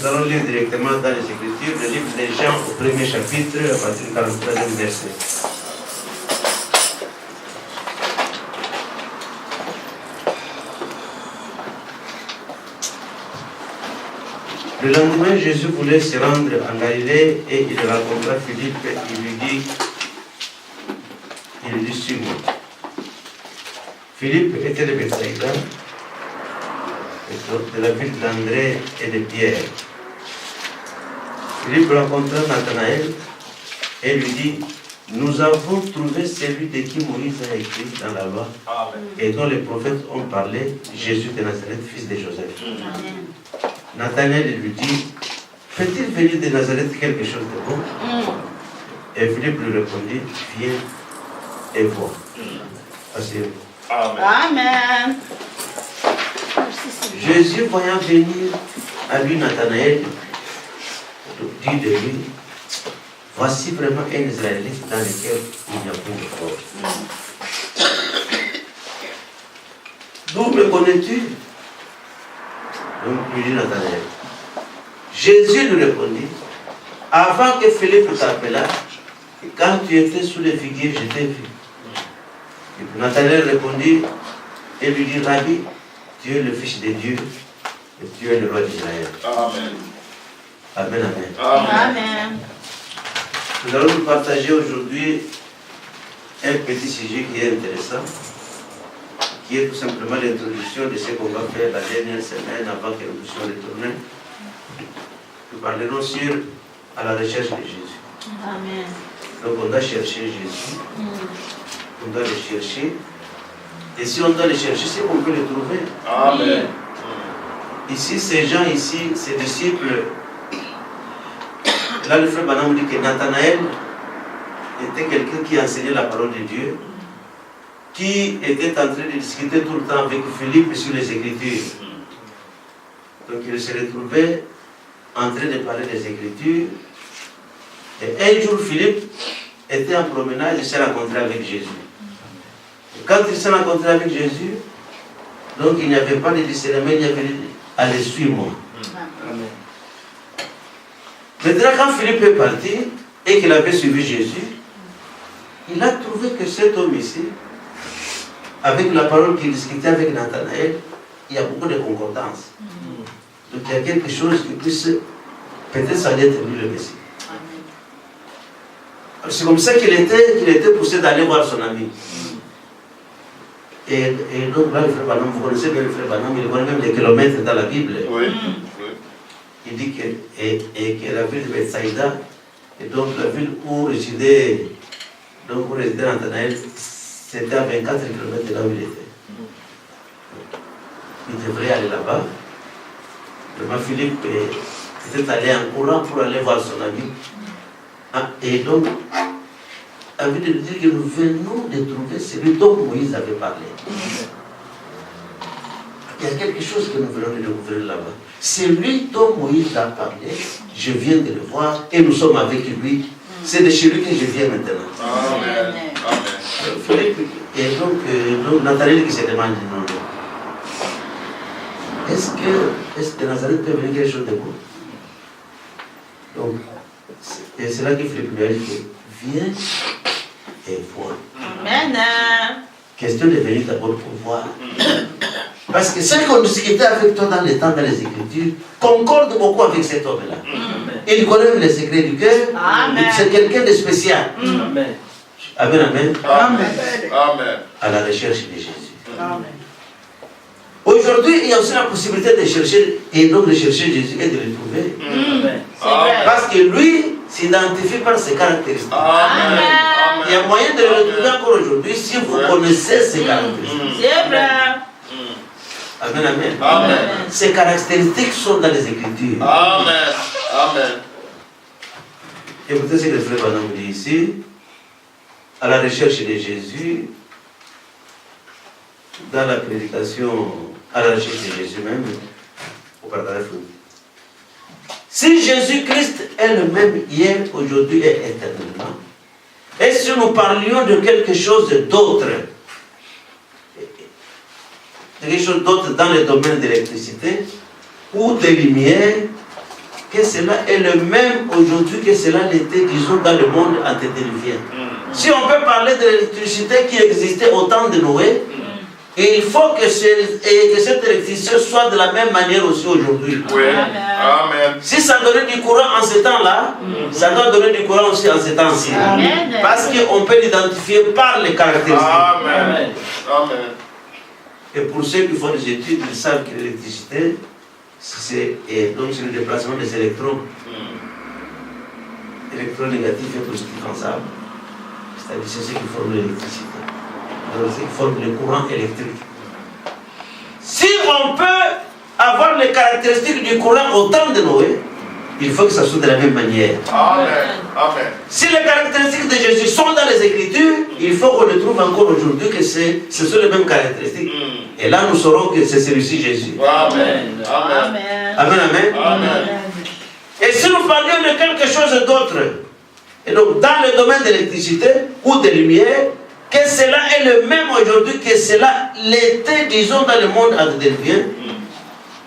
Nous allons lire directement dans les Écritures, le livre des Jean au premier chapitre, à partir du 43e verset. Le lendemain, Jésus voulait se rendre en Galilée et il rencontra Philippe et il lui dit, suis-moi. Philippe était de Bethsaïda, de la ville d'André et de Pierre. Philippe rencontra Nathanaël et lui dit, nous avons trouvé celui de qui Moïse a écrit dans la loi et dont les prophètes ont parlé, Jésus de Nazareth, fils de Joseph. Amen. Nathanaël lui dit, fait-il venir de Nazareth quelque chose de bon? Et Philippe lui répondit, viens et vois. Asseyez-vous. Amen. Amen. Jésus, voyant venir à lui Nathanaël, dit de lui, voici vraiment un Israélite dans lequel il n'y a point de fraude. D'où me connais-tu? Donc lui dit Nathanaël. Jésus lui répondit, avant que Philippe t'appelât, quand tu étais sous les figuiers, je t'ai vu. Et puis Nathanaël répondit et lui dit, Rabbi, tu es le Fils de Dieu et tu es le roi d'Israël. Amen. Amen, amen. Amen. Nous allons nous partager aujourd'hui un petit sujet qui est intéressant, qui est tout simplement l'introduction de ce qu'on va faire la dernière semaine avant que nous puissions retourner. Nous parlerons sur à la recherche de Jésus. Amen. Donc on doit chercher Jésus. On doit le chercher. Et si on doit le chercher, c'est qu'on peut le trouver. Amen. Ici, ces gens ici, ces disciples, là le frère Branham dit que Nathanaël était quelqu'un qui enseignait la parole de Dieu, qui était en train de discuter tout le temps avec Philippe sur les Écritures. Donc il se retrouvait en train de parler des Écritures. Et un jour, Philippe était en promenade et s'est rencontré avec Jésus. Et quand il s'est rencontré avec Jésus, donc il n'y avait pas de discernement, il y avait allez, suis-moi. Maintenant, quand Philippe est parti et qu'il avait suivi Jésus, il a trouvé que cet homme ici, avec la parole qu'il discutait avec Nathanaël, il y a beaucoup de concordance. Donc il y a quelque chose qui puisse, peut-être ça allait être lui le Messie. C'est comme ça qu'il était poussé d'aller voir son ami. Et donc là, le frère Branham, vous connaissez bien le frère Branham, il connaît même des kilomètres dans la Bible. Oui. Il dit que la ville de Bethsaïda, et donc la ville où résidait Nathanaël, c'était à 24 km de là où il était. Il devrait aller là-bas. Vraiment, Philippe était allé en courant pour aller voir son ami. Et donc, avait de dire que nous venons de trouver celui dont Moïse avait parlé. Il y a quelque chose que nous venons de découvrir là-bas. Celui dont Moïse a parlé, je viens de le voir et nous sommes avec lui. C'est de chez lui que je viens maintenant. Amen. Amen. Et donc Nathanaël qui se demande, non, est-ce que Nazareth peut venir quelque chose de bon? Donc, et c'est là que Philippe lui a dit, viens et vois. Amen. Question de venir d'abord pour voir. Parce que ce qu'on discutait avec toi dans les temps, dans les Écritures, concorde beaucoup avec cet homme-là. Il connaît les secrets du cœur. C'est quelqu'un de spécial. Amen. Amen, amen. Amen. Amen. À la recherche de Jésus. Amen. Aujourd'hui, il y a aussi la possibilité de chercher, et donc de chercher Jésus et de le trouver. Amen. Parce que lui s'identifie par ses caractéristiques. Amen. Il y a moyen de le retrouver encore aujourd'hui si vous connaissez ses caractéristiques. C'est vrai. Amen, amen. Amen. Ces caractéristiques sont dans les Écritures. Amen. Amen. Écoutez ce que le frère Branham dit ici. À la recherche de Jésus, dans la prédication, à la recherche de Jésus même, au paragraphe. Si Jésus-Christ est le même hier, aujourd'hui et éternellement, et si nous parlions de quelque chose d'autre, dans le domaine de l'électricité, ou des lumières, que cela est le même aujourd'hui que cela l'était, disons, dans le monde antédiluvien. Si on peut parler de l'électricité qui existait au temps de Noé, il faut que cette électricité soit de la même manière aussi aujourd'hui. Oui. Amen. Si ça donnait du courant en ce temps-là, ça doit donner du courant aussi en ce temps-ci. Parce qu'on peut l'identifier par les caractéristiques. Amen. Amen. Et pour ceux qui font des études, ils savent que l'électricité, c'est le déplacement des électrons. Électrons négatifs et positifs ensemble. C'est-à-dire c'est ce qui forme l'électricité. Donc c'est ce qui forme le courant électrique. Si on peut avoir les caractéristiques du courant au temps de Noé, il faut que ça soit de la même manière. Amen. Amen. Si les caractéristiques de Jésus sont dans les Écritures, il faut qu'on le trouve encore aujourd'hui que ce sont les mêmes caractéristiques. Et là, nous saurons que c'est celui-ci Jésus. Amen. Amen. Amen, amen. Amen. Et si nous parlions de quelque chose d'autre, et donc dans le domaine de l'électricité ou de lumière, que cela est le même aujourd'hui que cela l'était, disons, dans le monde antérieur,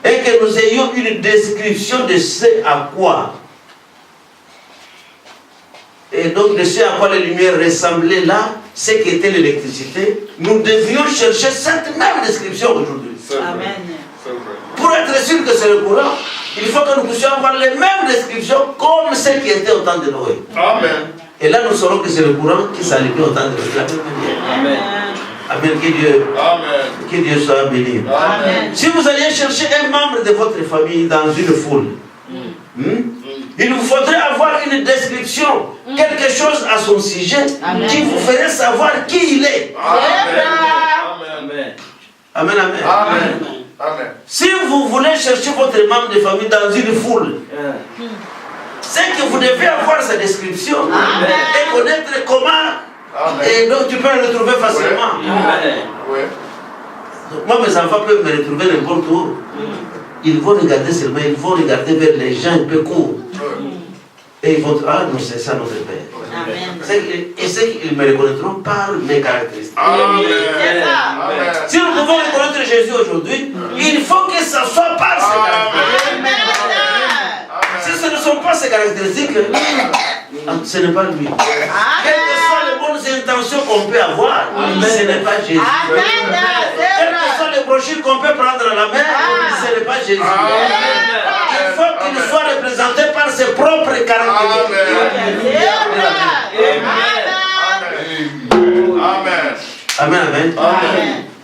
et que nous ayons une description de ce à quoi, et donc de ce à quoi les lumières ressemblaient là, ce qu'était l'électricité, nous devions chercher cette même description aujourd'hui. Amen. Pour être sûr que c'est le courant, il faut que nous puissions avoir les mêmes descriptions comme celles qui étaient au temps de Noé. Amen. Et là, nous saurons que c'est le courant qui s'allumait au temps de Noé. Amen. Amen. Que Dieu soit béni. Amen. Si vous alliez chercher un membre de votre famille dans une foule, il vous faudrait avoir une description, quelque chose à son sujet, qui vous ferait savoir qui il est. Amen. Amen, amen. Amen. Amen. Si vous voulez chercher votre membre de famille dans une foule, c'est que vous devez avoir sa description et connaître comment, et donc tu peux le retrouver facilement. Oui. Donc, moi, mes enfants peuvent me retrouver n'importe où. Ils vont regarder seulement, ils vont regarder vers les gens un peu courts. Et ils vont dire, ah non, c'est ça notre Père. Et c'est qu'ils me reconnaîtront par mes caractéristiques. Amen. Si nous pouvons reconnaître Jésus aujourd'hui, il faut que ça soit par ses caractéristiques. Si ce ne sont pas ses caractéristiques, ce n'est pas lui. Quelles que soient les bonnes intentions qu'on peut avoir, ce n'est pas Jésus. Quelles que soient les brochures qu'on peut prendre à la main, ce n'est pas Jésus. Il faut qu'il soit représenté par ses propres caractéristiques. Amen, amen.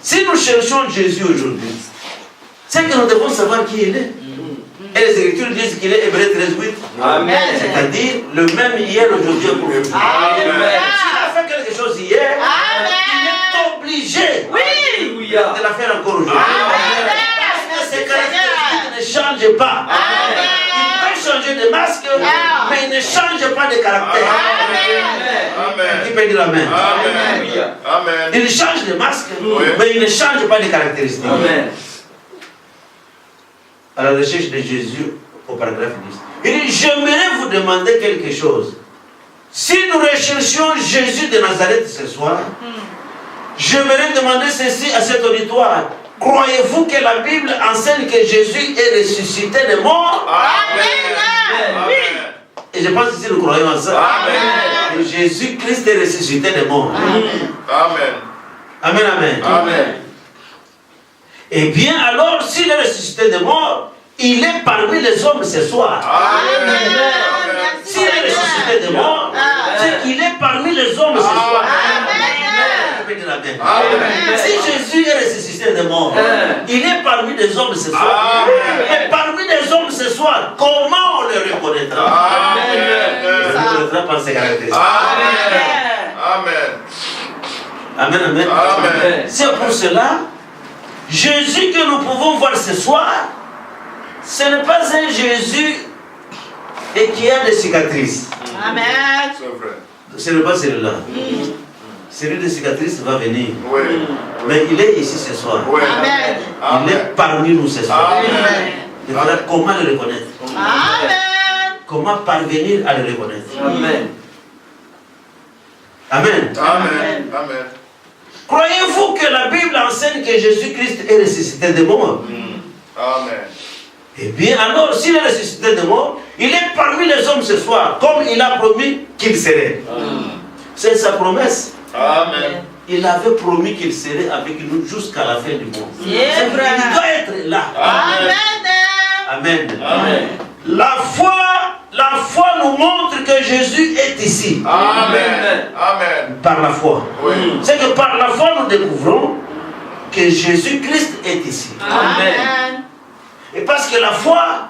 Si nous cherchons Jésus aujourd'hui, c'est que nous devons savoir qui il est. Et les Écritures disent qu'il est Hébreux 13:8. C'est-à-dire le même hier, aujourd'hui et pour vous. S'il a fait quelque chose hier, il est obligé de la faire encore aujourd'hui. Parce que ses caractéristiques ne changent pas. Il peut changer de masque, mais il ne change pas de caractère. Qui peut dire amen? Il change de masque, mais il ne change pas de caractéristiques. À la recherche de Jésus, au paragraphe 10. Il dit, j'aimerais vous demander quelque chose. Si nous recherchions Jésus de Nazareth ce soir, j'aimerais demander ceci à cet auditoire. Croyez-vous que la Bible enseigne que Jésus est ressuscité des morts? Amen. Et je pense que si nous croyons en ça, que Jésus-Christ est ressuscité des morts. Amen. Amen, amen. Amen. Eh bien, alors, s'il est ressuscité des morts, il est parmi les hommes ce soir. S'il est ressuscité des morts, c'est qu'il est parmi les hommes ce soir. Si Jésus est ressuscité des morts, il est parmi les hommes ce soir. Et parmi les hommes ce soir, comment on le reconnaîtra? On le reconnaîtra par ses caractéristiques. Amen, amen. C'est pour cela, Jésus que nous pouvons voir ce soir, ce n'est pas un Jésus et qui a des cicatrices. Amen. Ce n'est pas celui-là. Celui des cicatrices va venir. Oui. Mais il est ici ce soir. Oui. Amen. Il est parmi nous ce soir. Amen. Et voilà comment le reconnaître. Amen. Comment parvenir à le reconnaître. Amen. Amen. Amen. Amen. Croyez-vous que la Bible enseigne que Jésus-Christ est ressuscité des morts? Amen. Eh bien, alors, s'il est ressuscité des morts, Il est parmi les hommes ce soir, comme il a promis qu'il serait. C'est sa promesse. Amen. Il avait promis qu'il serait avec nous jusqu'à la fin du monde. C'est vrai. Il doit être là. Amen. Amen. Amen. La foi nous montre que Jésus est ici. Amen. Amen. Par la foi. Oui. C'est que par la foi nous découvrons que Jésus-Christ est ici. Amen. Et parce que la foi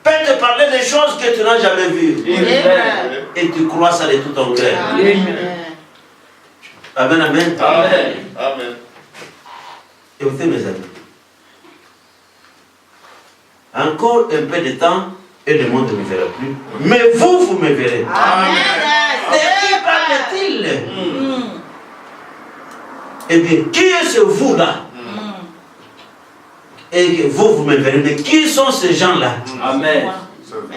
peut te parler des choses que tu n'as jamais vues. C'est vrai. Et tu crois ça de tout ton cœur. Amen. Amen, amen. Amen. Amen. Écoutez mes amis. Encore un peu de temps et le monde ne me verra plus. Mais vous, vous me verrez. Amen. De qui parle-t-il? Mm. Eh bien, qui est ce vous-là? Et que vous me verrez. Mais qui sont ces gens-là? Amen.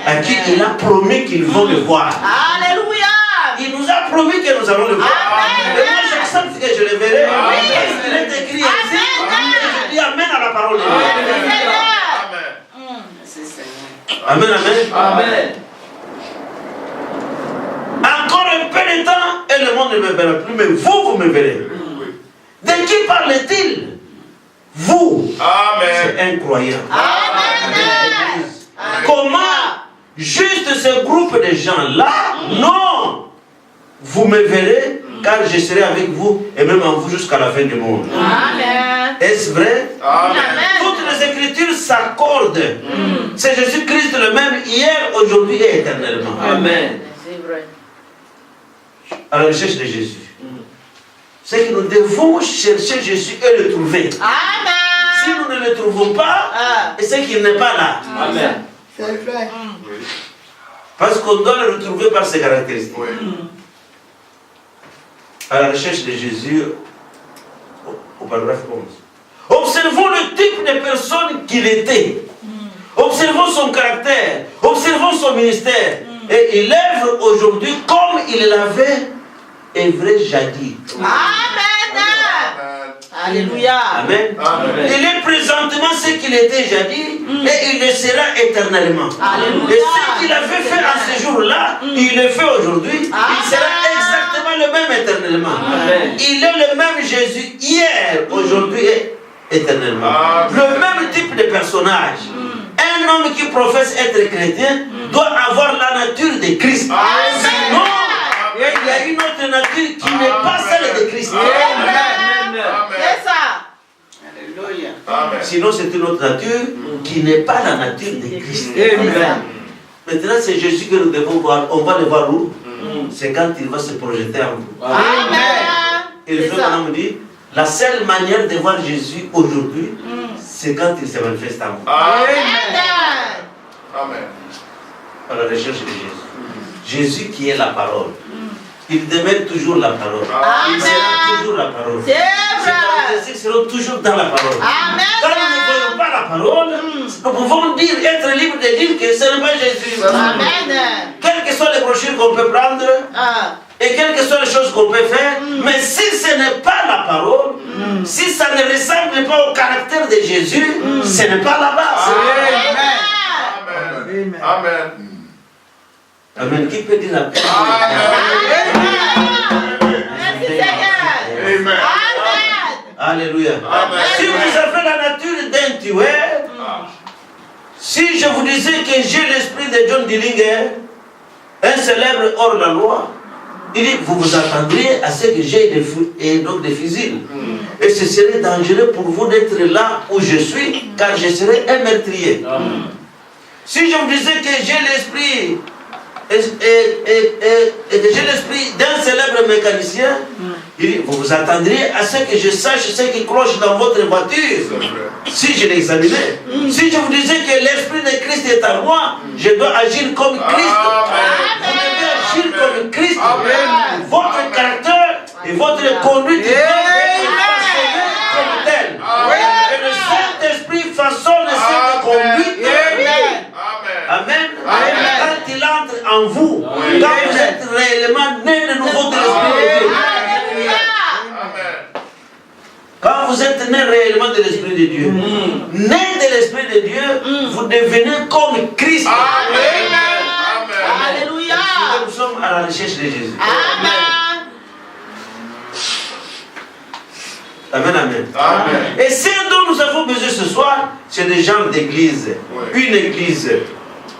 À qui il a promis qu'ils vont le voir. Alléluia. Il nous a promis que nous allons le voir. Amen. Et moi j'accepte que je le verrai. Amen. Parce qu'il est écrit ici. Amen. Et je dis amen à la parole de Dieu. Amen. Amen, amen. Amen. Encore un peu de temps et le monde ne me verra plus. Mais vous, vous me verrez. De qui parle-t-il? Vous. Amen. C'est incroyable. Amen. Comment juste ce groupe de gens-là? Non. Vous me verrez car je serai avec vous et même en vous jusqu'à la fin du monde. Amen. Est-ce vrai? Amen. Toutes les Écritures s'accordent. C'est Jésus-Christ le même hier, aujourd'hui et éternellement. Amen. C'est vrai. À la recherche de Jésus. C'est que nous devons chercher Jésus et le trouver. Amen. Si nous ne le trouvons pas, c'est qu'il n'est pas là. Amen. C'est vrai. Oui. Parce qu'on doit le retrouver par ses caractéristiques. Oui. À la recherche de Jésus, au paragraphe 11. Observons le type de personne qu'il était. Observons son caractère. Observons son ministère. Et il œuvre aujourd'hui comme il l'avait œuvré jadis. Amen. Alléluia. Amen. Amen. Il est présentement ce qu'il était jadis et il le sera éternellement. Alléluia. Et ce qu'il avait fait à ce jour-là, il le fait aujourd'hui. Il sera exactement le même éternellement. Amen. Il est le même Jésus hier, aujourd'hui et éternellement. Amen. Le même type de personnage. Un homme qui professe être chrétien doit avoir la nature de Christ. Amen. Sinon, il y a une autre nature qui n'est pas celle de Christ. Amen. C'est ça. Alléluia. Amen. Sinon, c'est une autre nature qui n'est pas la nature de Christ. Amen. Maintenant, c'est Jésus que nous devons voir. On va le voir où? C'est quand il va se projeter en nous. Amen. Et le C'est frère ça. Branham dit, la seule manière de voir Jésus aujourd'hui, c'est quand il se manifeste en vous. Amen. Amen. À la recherche de Jésus. Jésus qui est la parole. Il demeure toujours la parole. Amen. Il sera toujours la parole. C'est Ses vrai. caractéristiques seront toujours dans la parole. Quand nous ne voyons Amen. pas la parole, nous pouvons dire, être libre de dire que ce n'est pas Jésus. Amen. Quelles que soient les brochures qu'on peut prendre, et quelles que soient les choses qu'on peut faire, mais si ce n'est pas la parole, si ça ne ressemble pas au caractère de Jésus, ce n'est pas là-bas. Amen. Amen. Amen. Qui peut dire la paix? Merci Seigneur. Amen. Amen. Alléluia. Amen. Si vous avez la nature d'un tueur, si je vous disais que j'ai l'esprit de John Dillinger, un célèbre hors la loi, il dit, vous vous attendriez à ce que j'ai des fusils. Et ce serait dangereux pour vous d'être là où je suis, car je serais un meurtrier. Si je vous disais que j'ai l'esprit et que j'ai l'esprit d'un célèbre mécanicien, il dit, vous vous attendriez à ce que je sache ce qui cloche dans votre voiture. Si je l'examinais, si je vous disais que l'esprit de Christ est en moi, je dois agir comme Christ. Vous devez agir comme Christ. Amen. Votre caractère et votre conduite doivent être façonnés comme tel. Et le Saint-Esprit façonne cette conduite. Amen. Quand il entre en vous, quand vous êtes réellement né de nouveau de l'Esprit de Dieu. Quand vous êtes né réellement de l'Esprit de Dieu, né de l'Esprit de Dieu, vous devenez comme Christ. Amen. à la recherche de Jésus. Amen. Amen, amen. Amen. Et ce dont nous avons besoin ce soir, c'est des gens d'église. Oui. Une église.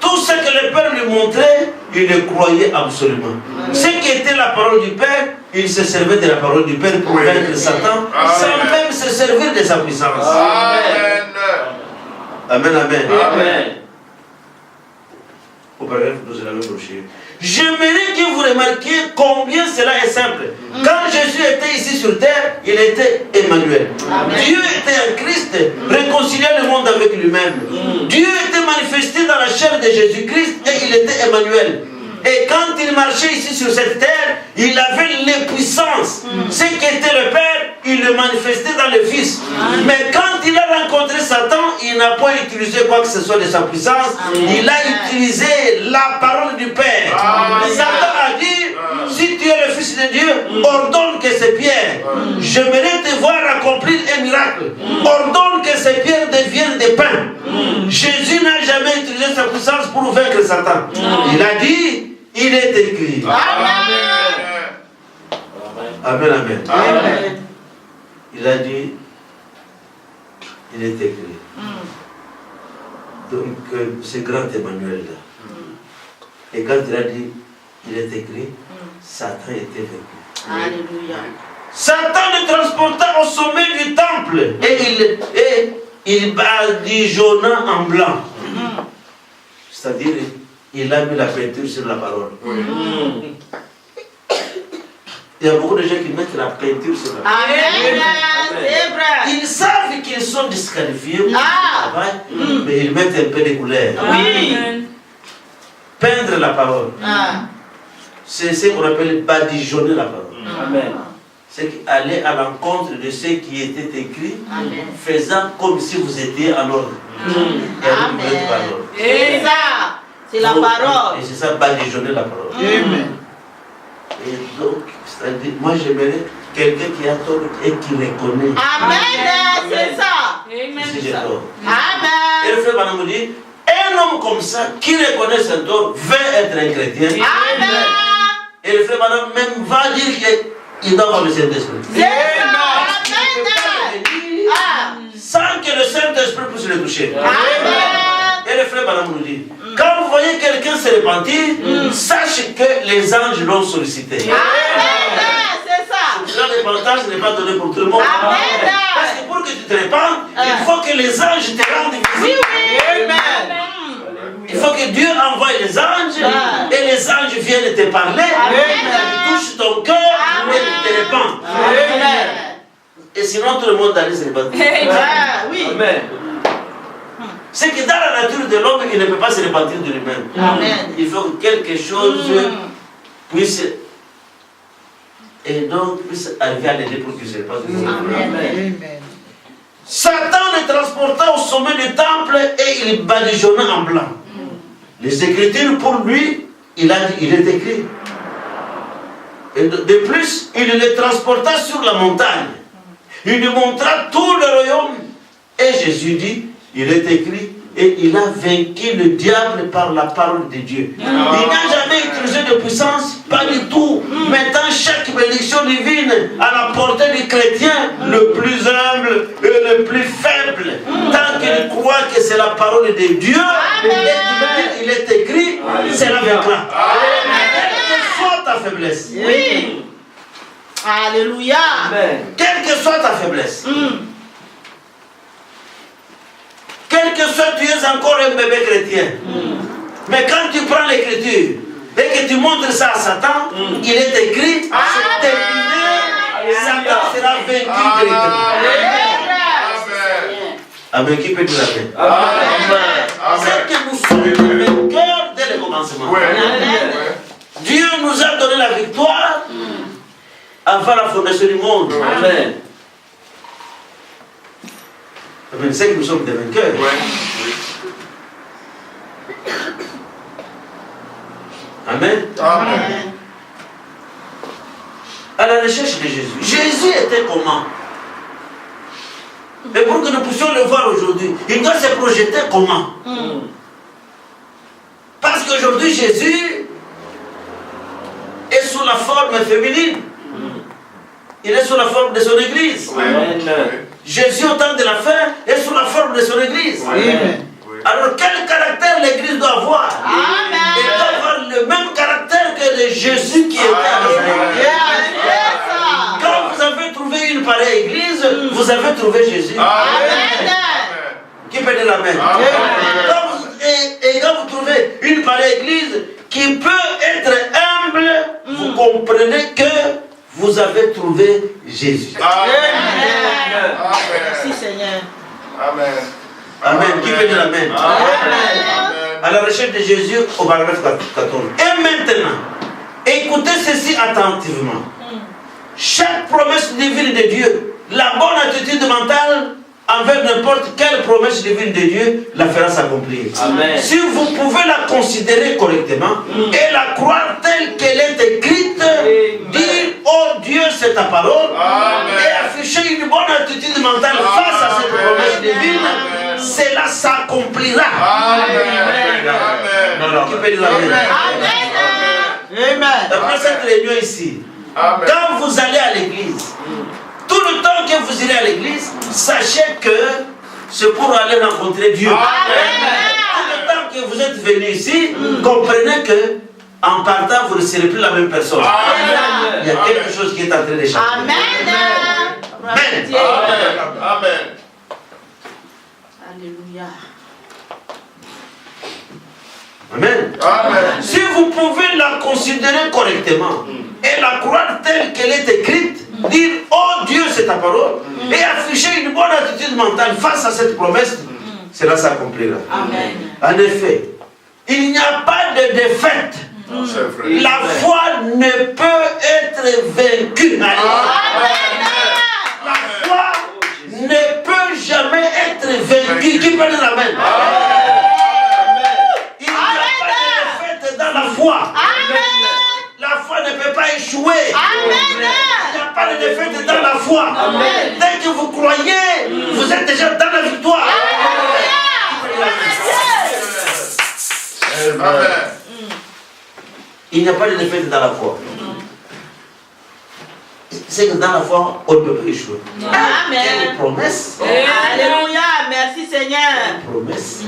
Tout ce que le Père lui montrait, il le croyait absolument. Ce qui était la parole du Père, il se servait de la parole du Père pour vaincre Satan, sans même se servir de sa puissance. Amen. Amen, amen. Amen. Au paragraphe, nous allons brochure. J'aimerais que vous remarquiez combien cela est simple. Quand Jésus était ici sur terre, il était Emmanuel. Dieu était un Christ, réconciliant le monde avec lui-même. Dieu était manifesté dans la chair de Jésus-Christ et il était Emmanuel. Et quand il marchait ici sur cette terre, il avait les puissances. Ce qui était le Père, il le manifestait dans le Fils. Mais quand il a rencontré Satan, il n'a pas utilisé quoi que ce soit de sa puissance. Il a utilisé la parole du Père. Satan a dit, si tu es le Fils de Dieu, ordonne que ces pierres, j'aimerais te voir accomplir un miracle. Ordonne que ces pierres deviennent des pains. Jésus n'a jamais utilisé sa puissance pour vaincre Satan. Il a dit, il est écrit. Amen, amen. Amen. Il a dit, il est écrit. Donc, ce grand Emmanuel-là. Et quand il a dit, il est écrit, Satan était vaincu. Alléluia. Satan le transporta au sommet du temple et il badigeonna en blanc. C'est-à-dire, il a mis la peinture sur la parole. Il y a beaucoup de gens qui mettent la peinture sur la parole. Amen. C'est vrai. Ils savent qu'ils sont disqualifiés, Ah. mais ils mettent un peu de couleur. Oui. Peindre la parole. Ah. C'est ce qu'on appelle badigeonner la parole. Amen. C'est aller à l'encontre de ce qui était écrit, Amen. faisant comme si vous étiez en ordre. Amen. C'est ça. C'est la parole. Et c'est ça, badigeonner la parole. Amen. Et donc, c'est-à-dire, moi j'aimerais quelqu'un qui a tort et qui reconnaît. Amen. C'est ça. Si j'ai tort. Et Amen. le frère Branham me dit, un homme comme ça, qui reconnaît son tort, veut être un chrétien. Amen. Et le frère Branham même va dire qu'il doit avoir le Saint-Esprit. C'est ça. Amen. Ah. Sans que le Saint-Esprit puisse le toucher. Amen. Et le frère Branham nous dit, quand vous voyez quelqu'un se repentir, sachez que les anges l'ont sollicité. Amen. C'est ça. La repentance n'est pas donnée pour tout le monde. Amen. Parce que pour que tu te répandes, il faut que les anges te rendent Oui, visite. oui. Amen. Il faut que Dieu envoie les anges et les anges viennent te parler, ils touchent ton cœur et tu te répands. Amen. Et sinon tout le monde allait se répandre. Ah, oui. Amen. C'est que dans la nature de l'homme, il ne peut pas se repentir de lui-même. Amen. Il faut que quelque chose puisse, et donc puisse arriver à l'aider pour qu'il se repente. Amen. Satan le transporta au sommet du temple et il badigeonna en blanc. Les Écritures pour lui, il est écrit. Et de plus, il le transporta sur la montagne. Il lui montra tout le royaume. Et Jésus dit, il est écrit, et il a vaincu le diable par la parole de Dieu. Il n'a jamais utilisé de puissance, pas du tout. Mettant chaque bénédiction divine à la portée du chrétien, le plus humble et le plus faible. Tant qu'il croit que c'est la parole de Dieu, et il est écrit, c'est la vaincra. Quelle que soit ta faiblesse. Oui. Alléluia. Quelle que soit ta faiblesse. Quel que soit, tu es encore un bébé chrétien. Mais quand tu prends l'écriture et que tu montres ça à Satan, il est écrit, c'est terminé, Satan sera vaincu directement. Amen. Qui peut dire amen? C'est que nous sommes vainqueurs dès le commencement. Dieu nous a donné la victoire avant la fondation du monde. Amen. C'est que nous sommes des vainqueurs. Amen. Amen. À la recherche de Jésus. Jésus était comment? Et pour que nous puissions le voir aujourd'hui, il doit se projeter comment? Parce qu'aujourd'hui, Jésus la forme féminine. Il est sous la forme de son église. Jésus, au temps de la fin, est sous la forme de son église. Alors, quel caractère l'église doit avoir? Elle doit avoir le même caractère que le Jésus qui était à l'église. Quand vous avez trouvé une pareille église, vous avez trouvé Jésus. Qui peut dire l'amen? Et quand vous trouvez une pareille église qui peut être humble, vous comprenez que vous avez trouvé Jésus. Merci Seigneur. Amen. Amen. Qui peut dire amen? À la recherche de Jésus au paragraphe 14. Et maintenant, écoutez ceci attentivement. Chaque promesse divine de Dieu, la bonne attitude mentale envers n'importe quelle promesse divine de Dieu, la fera s'accomplir. Si vous pouvez la considérer correctement et la croire telle qu'elle est écrite, dire oh Dieu c'est ta parole, et afficher une bonne attitude mentale face à cette promesse divine, cela s'accomplira. Qui peut dire amen? Après cette réunion ici, quand vous allez à l'église, tout le temps que vous irez à l'église, sachez que c'est pour aller rencontrer Dieu. Tout le temps que vous êtes venu ici, comprenez que en partant, vous ne serez plus la même personne. Il y a quelque chose qui est en train de changer. Amen. Alléluia. Amen. Si vous pouvez la considérer correctement et la croire telle qu'elle est écrite, dire oh Dieu c'est ta parole, et afficher une bonne attitude mentale face à cette promesse, cela s'accomplira. En effet, il n'y a pas de défaite. La foi ne peut être vaincue. La foi ne peut jamais être vaincue. Qui peut dire amen? Il n'y a pas de défaite dans la foi. La foi ne peut pas échouer. Il n'y a pas de défaite dans la foi. Dès que vous croyez, vous êtes déjà dans la victoire. Il n'y a pas de défaite dans la foi. C'est que dans la foi, on ne peut pas échouer. Une promesse. Alléluia. Merci Seigneur. Une promesse.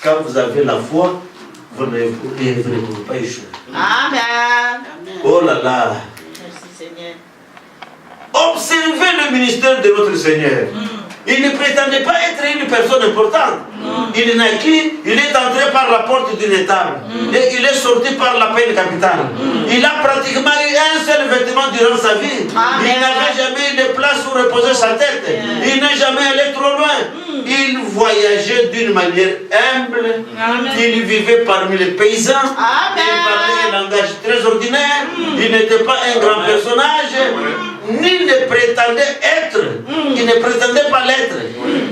Quand vous avez la foi, vous ne pouvez pas échouer. Amen. Oh là là. Merci Seigneur. Observez le ministère de notre Seigneur. Il ne prétendait pas être une personne importante. Il est naquit, il est entré par la porte d'une étable. Et il est sorti par la peine capitale. Il a pratiquement eu un seul vêtement durant sa vie. Il n'avait jamais eu de place où reposer sa tête. Il n'est jamais allé trop loin. Il voyageait d'une manière humble. Il vivait parmi les paysans. Il parlait un langage très ordinaire. Il n'était pas un grand personnage. Ni ne prétendait être. Il ne prétendait pas l'être.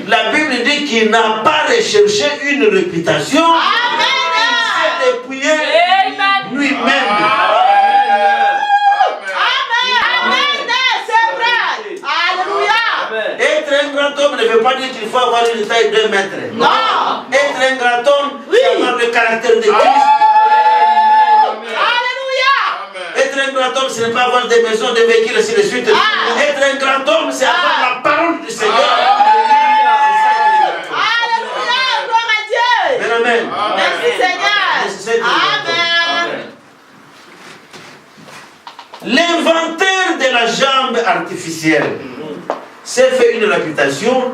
La Bible dit qu'il n'a pas recherché une réputation. Il s'est dépouillé lui-même. Être un grand homme ne veut pas dire qu'il faut avoir une taille de 2 mètres. Non. Être un grand homme, c'est avoir le caractère de Christ. Être un grand homme, ce n'est pas avoir des maisons, des véhicules, ainsi de suite. Être un grand homme, c'est avoir la parole du Seigneur. Alléluia, gloire à Dieu. Amen. Merci Seigneur. Amen. L'inventeur de la jambe artificielle s'est fait une réputation.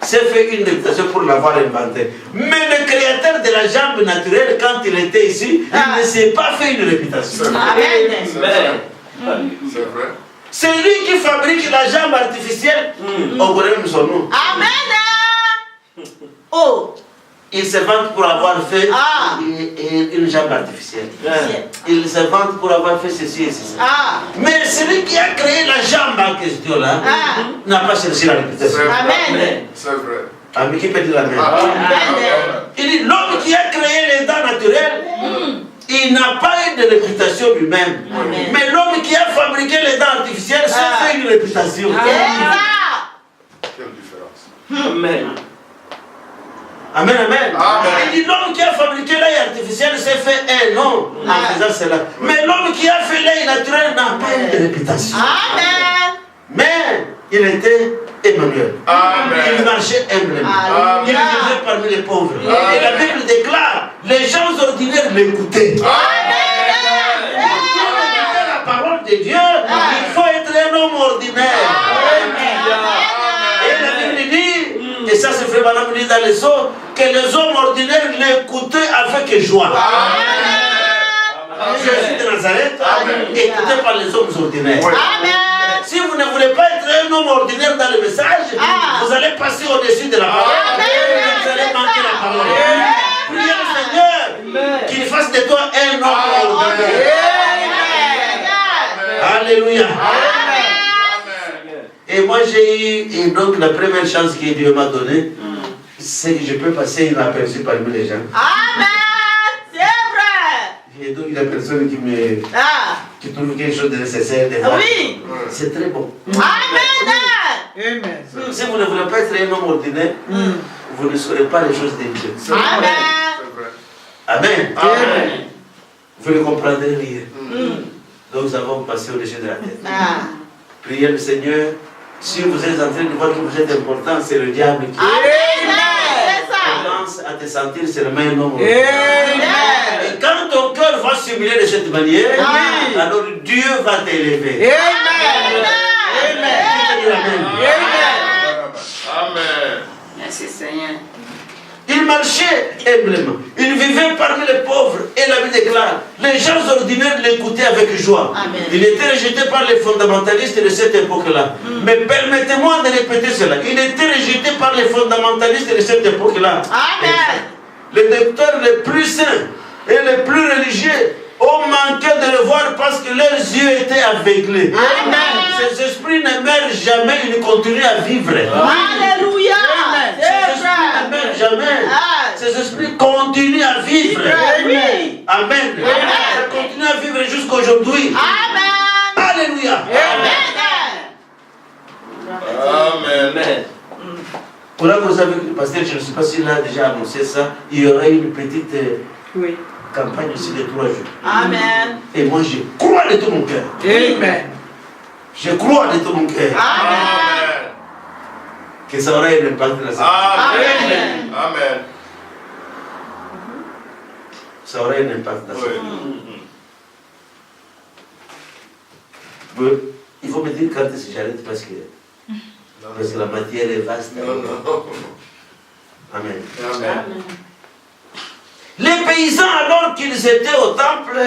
S'est fait une réputation pour l'avoir inventé. Mais le créateur de la jambe naturelle, quand il était ici, il ne s'est pas fait une réputation. Amen. C'est vrai. C'est lui qui fabrique la jambe artificielle. On connaît même son nom. Amen. Oh. Il se vante pour avoir fait une jambe artificielle. Il se vante pour avoir fait ceci et ceci. Mais celui qui a créé la jambe en question là n'a pas cherché la réputation. Amen. C'est vrai. Amen. Qui peut dire la même? Il dit l'homme qui a créé les dents naturelles, il n'a pas eu de réputation lui-même. Mais l'homme qui a fabriqué les dents artificielles s'est fait une réputation. Quelle différence. Amen. Amen, amen. Amen. Il dit l'homme qui a fabriqué l'œil artificiel s'est fait un nom en faisant cela. Mais l'homme qui a fait l'œil naturel n'a pas eu de réputation. Amen. Mais il était Emmanuel. Amen. Il marchait humblement. Amen. Il vivait parmi les pauvres. Amen. Et la Bible déclare, les gens ordinaires l'écoutaient. La parole de Dieu, il faut être un homme ordinaire. Et la Bible dit, et ça c'est fait Madame dit dans les sceaux, que les hommes ordinaires l'écoutaient avec joie. Jésus de Nazareth, écouté par les hommes ordinaires. Si vous ne voulez pas être un homme ordinaire dans le message, vous allez passer au-dessus de la parole. Vous allez manquer la parole. Priez le Seigneur qu'il fasse de toi un homme ordinaire. Alléluia. Et moi j'ai eu, et donc la première chance que Dieu m'a donnée, c'est que je peux passer inaperçu parmi les gens. Amen. C'est vrai. Et donc il y a personne qui trouve quelque chose de nécessaire de voir. Oui. C'est très bon. Amen. Si vous ne voulez pas être un homme ordinaire, vous ne saurez pas les choses de Dieu. Amen. Amen. Amen. Vous ne comprendrez rien. Donc nous avons passé au-dessus de la tête. Priez le Seigneur. Si vous êtes en train de voir que vous êtes important, c'est le diable qui commence à te sentir seulement un homme. Et quand ton cœur va s'humilier de cette manière, alors Dieu va t'élever. Amen. Merci Seigneur. Il marchait humblement. Il vivait parmi les pauvres. Et la Bible déclare, les gens ordinaires l'écoutaient avec joie. Amen. Il était rejeté par les fondamentalistes de cette époque-là. Mais permettez-moi de répéter cela. Il était rejeté par les fondamentalistes de cette époque-là. Amen. Les docteurs les plus saints et les plus religieux ont manqué de le voir parce que leurs yeux étaient aveuglés. Amen. Ces esprits ne meurent jamais, ils continuent à vivre. Alléluia. Ces esprits ne meurent jamais. Ces esprits continuent à vivre. Oui. Amen. Ça continue à vivre jusqu'à aujourd'hui. Amen. Alléluia. Amen. Pour là, vous savez que le pasteur, je ne sais pas s'il a déjà annoncé ça, il y aura une petite campagne aussi de 3 jours. Amen. Et moi, je crois de tout mon cœur. Amen. Je crois de tout mon cœur Amen. que ça aura un impact dans la société. Amen. Amen. Ça aura un impact dans la société. Il faut me dire quand est-ce que j'arrête parce que la matière est vaste. Non. Amen. Amen. Les paysans, alors qu'ils étaient au temple,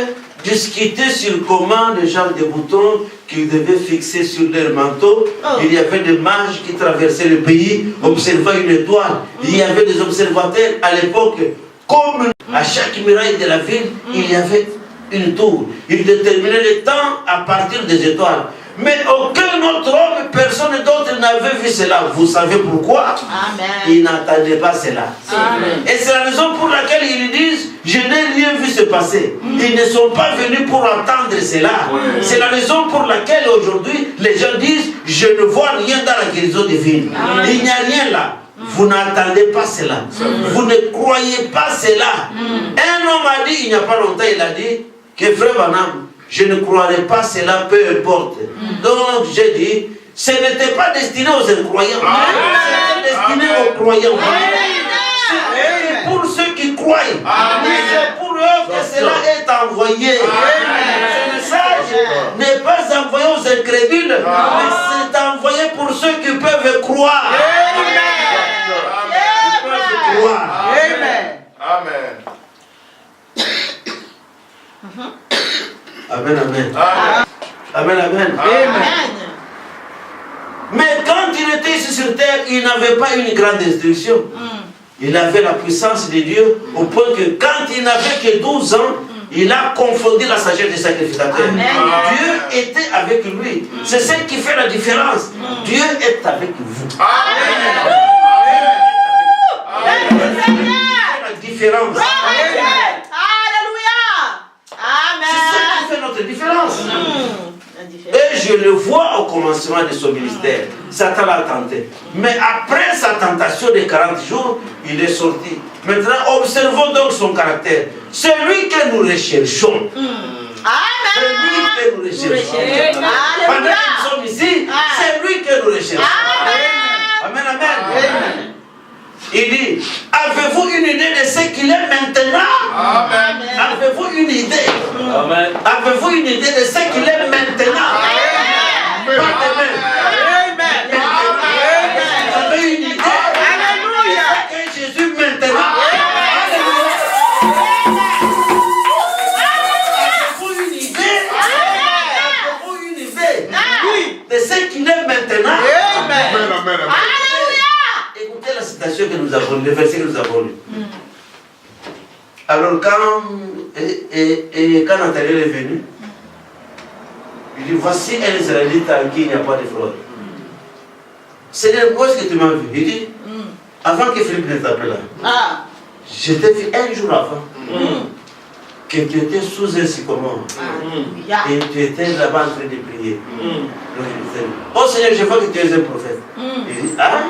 discutaient sur comment les gens des boutons qu'ils devaient fixer sur leur manteau. Il y avait des mages qui traversaient le pays, observant une étoile. Il y avait des observateurs à l'époque. Comme à chaque muraille de la ville, il y avait une tour. Ils déterminaient le temps à partir des étoiles. Mais aucun autre homme, personne d'autre n'avait vu cela. Vous savez pourquoi? Amen. Ils n'entendaient pas cela. Amen. Et c'est la raison pour laquelle ils disent, je n'ai rien vu se passer. Ils ne sont pas venus pour entendre cela. C'est la raison pour laquelle aujourd'hui, les gens disent, je ne vois rien dans la guérison divine. Il n'y a rien là. Vous n'entendez pas cela. Vous ne croyez pas cela. Un homme a dit, il n'y a pas longtemps, il a dit, que frère Banam, je ne croirais pas cela, peu importe. Donc j'ai dit, ce n'était pas destiné aux incroyants, c'est destiné aux croyants. C'est pour ceux qui croient. C'est pour eux que cela est envoyé. Ce message n'est pas envoyé aux incrédules, mais c'est envoyé pour ceux qui peuvent croire. Amen, amen. Amen, amen. Mais quand il était ici sur terre, il n'avait pas une grande instruction. Il avait la puissance de Dieu au point que quand il n'avait que 12 ans, il a confondu la sagesse des sacrificateurs. Dieu était avec lui. C'est ce qui fait la différence. Dieu est avec vous. Amen. La différence. C'est ça qui fait notre différence. Et je le vois au commencement. commencement de son ministère. Satan l'a tenté. Mais après sa tentation de 40 jours, il est sorti. Maintenant, observons donc son caractère. C'est lui que nous recherchons. C'est lui que nous recherchons. Pendant que nous sommes ici, c'est lui que nous recherchons. Amen, amen. Il dit, avez-vous une idée de ce qu'il est maintenant? Amen. Avez-vous une idée? Amen. Avez-vous une idée de ce qu'il est maintenant? Pas demain. Vous avez une idée? Alléluia. Que Jésus maintenant. Avez-vous une idée? Avez-vous une idée de ce qu'il est maintenant? Amen. Amen. Écoutez la citation que nous avons, le verset que nous avons lu. Alors quand Nathanaël est venu, il dit, voici un Israélite en qui il n'y a pas de fraude. Seigneur, où est-ce que tu m'as vu? Il dit, avant que Philippe ne t'appelle là, je t'ai vu un jour avant que tu étais sous un sycomore et tu étais là-bas en train de prier. Donc, il dit, oh Seigneur, je vois que tu es un prophète. Il dit, ah,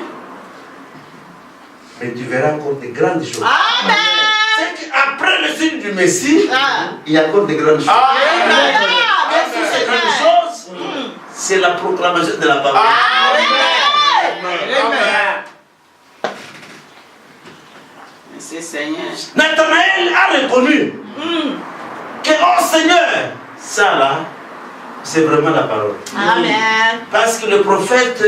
mais tu verras encore de grandes choses. C'est qu'après le signe du Messie, il y a encore de grandes choses. Ces grandes choses, c'est la proclamation de la parole. Merci Seigneur. Nathanaël a reconnu que, oh Seigneur, ça là, c'est vraiment la parole. Amen. Parce que le prophète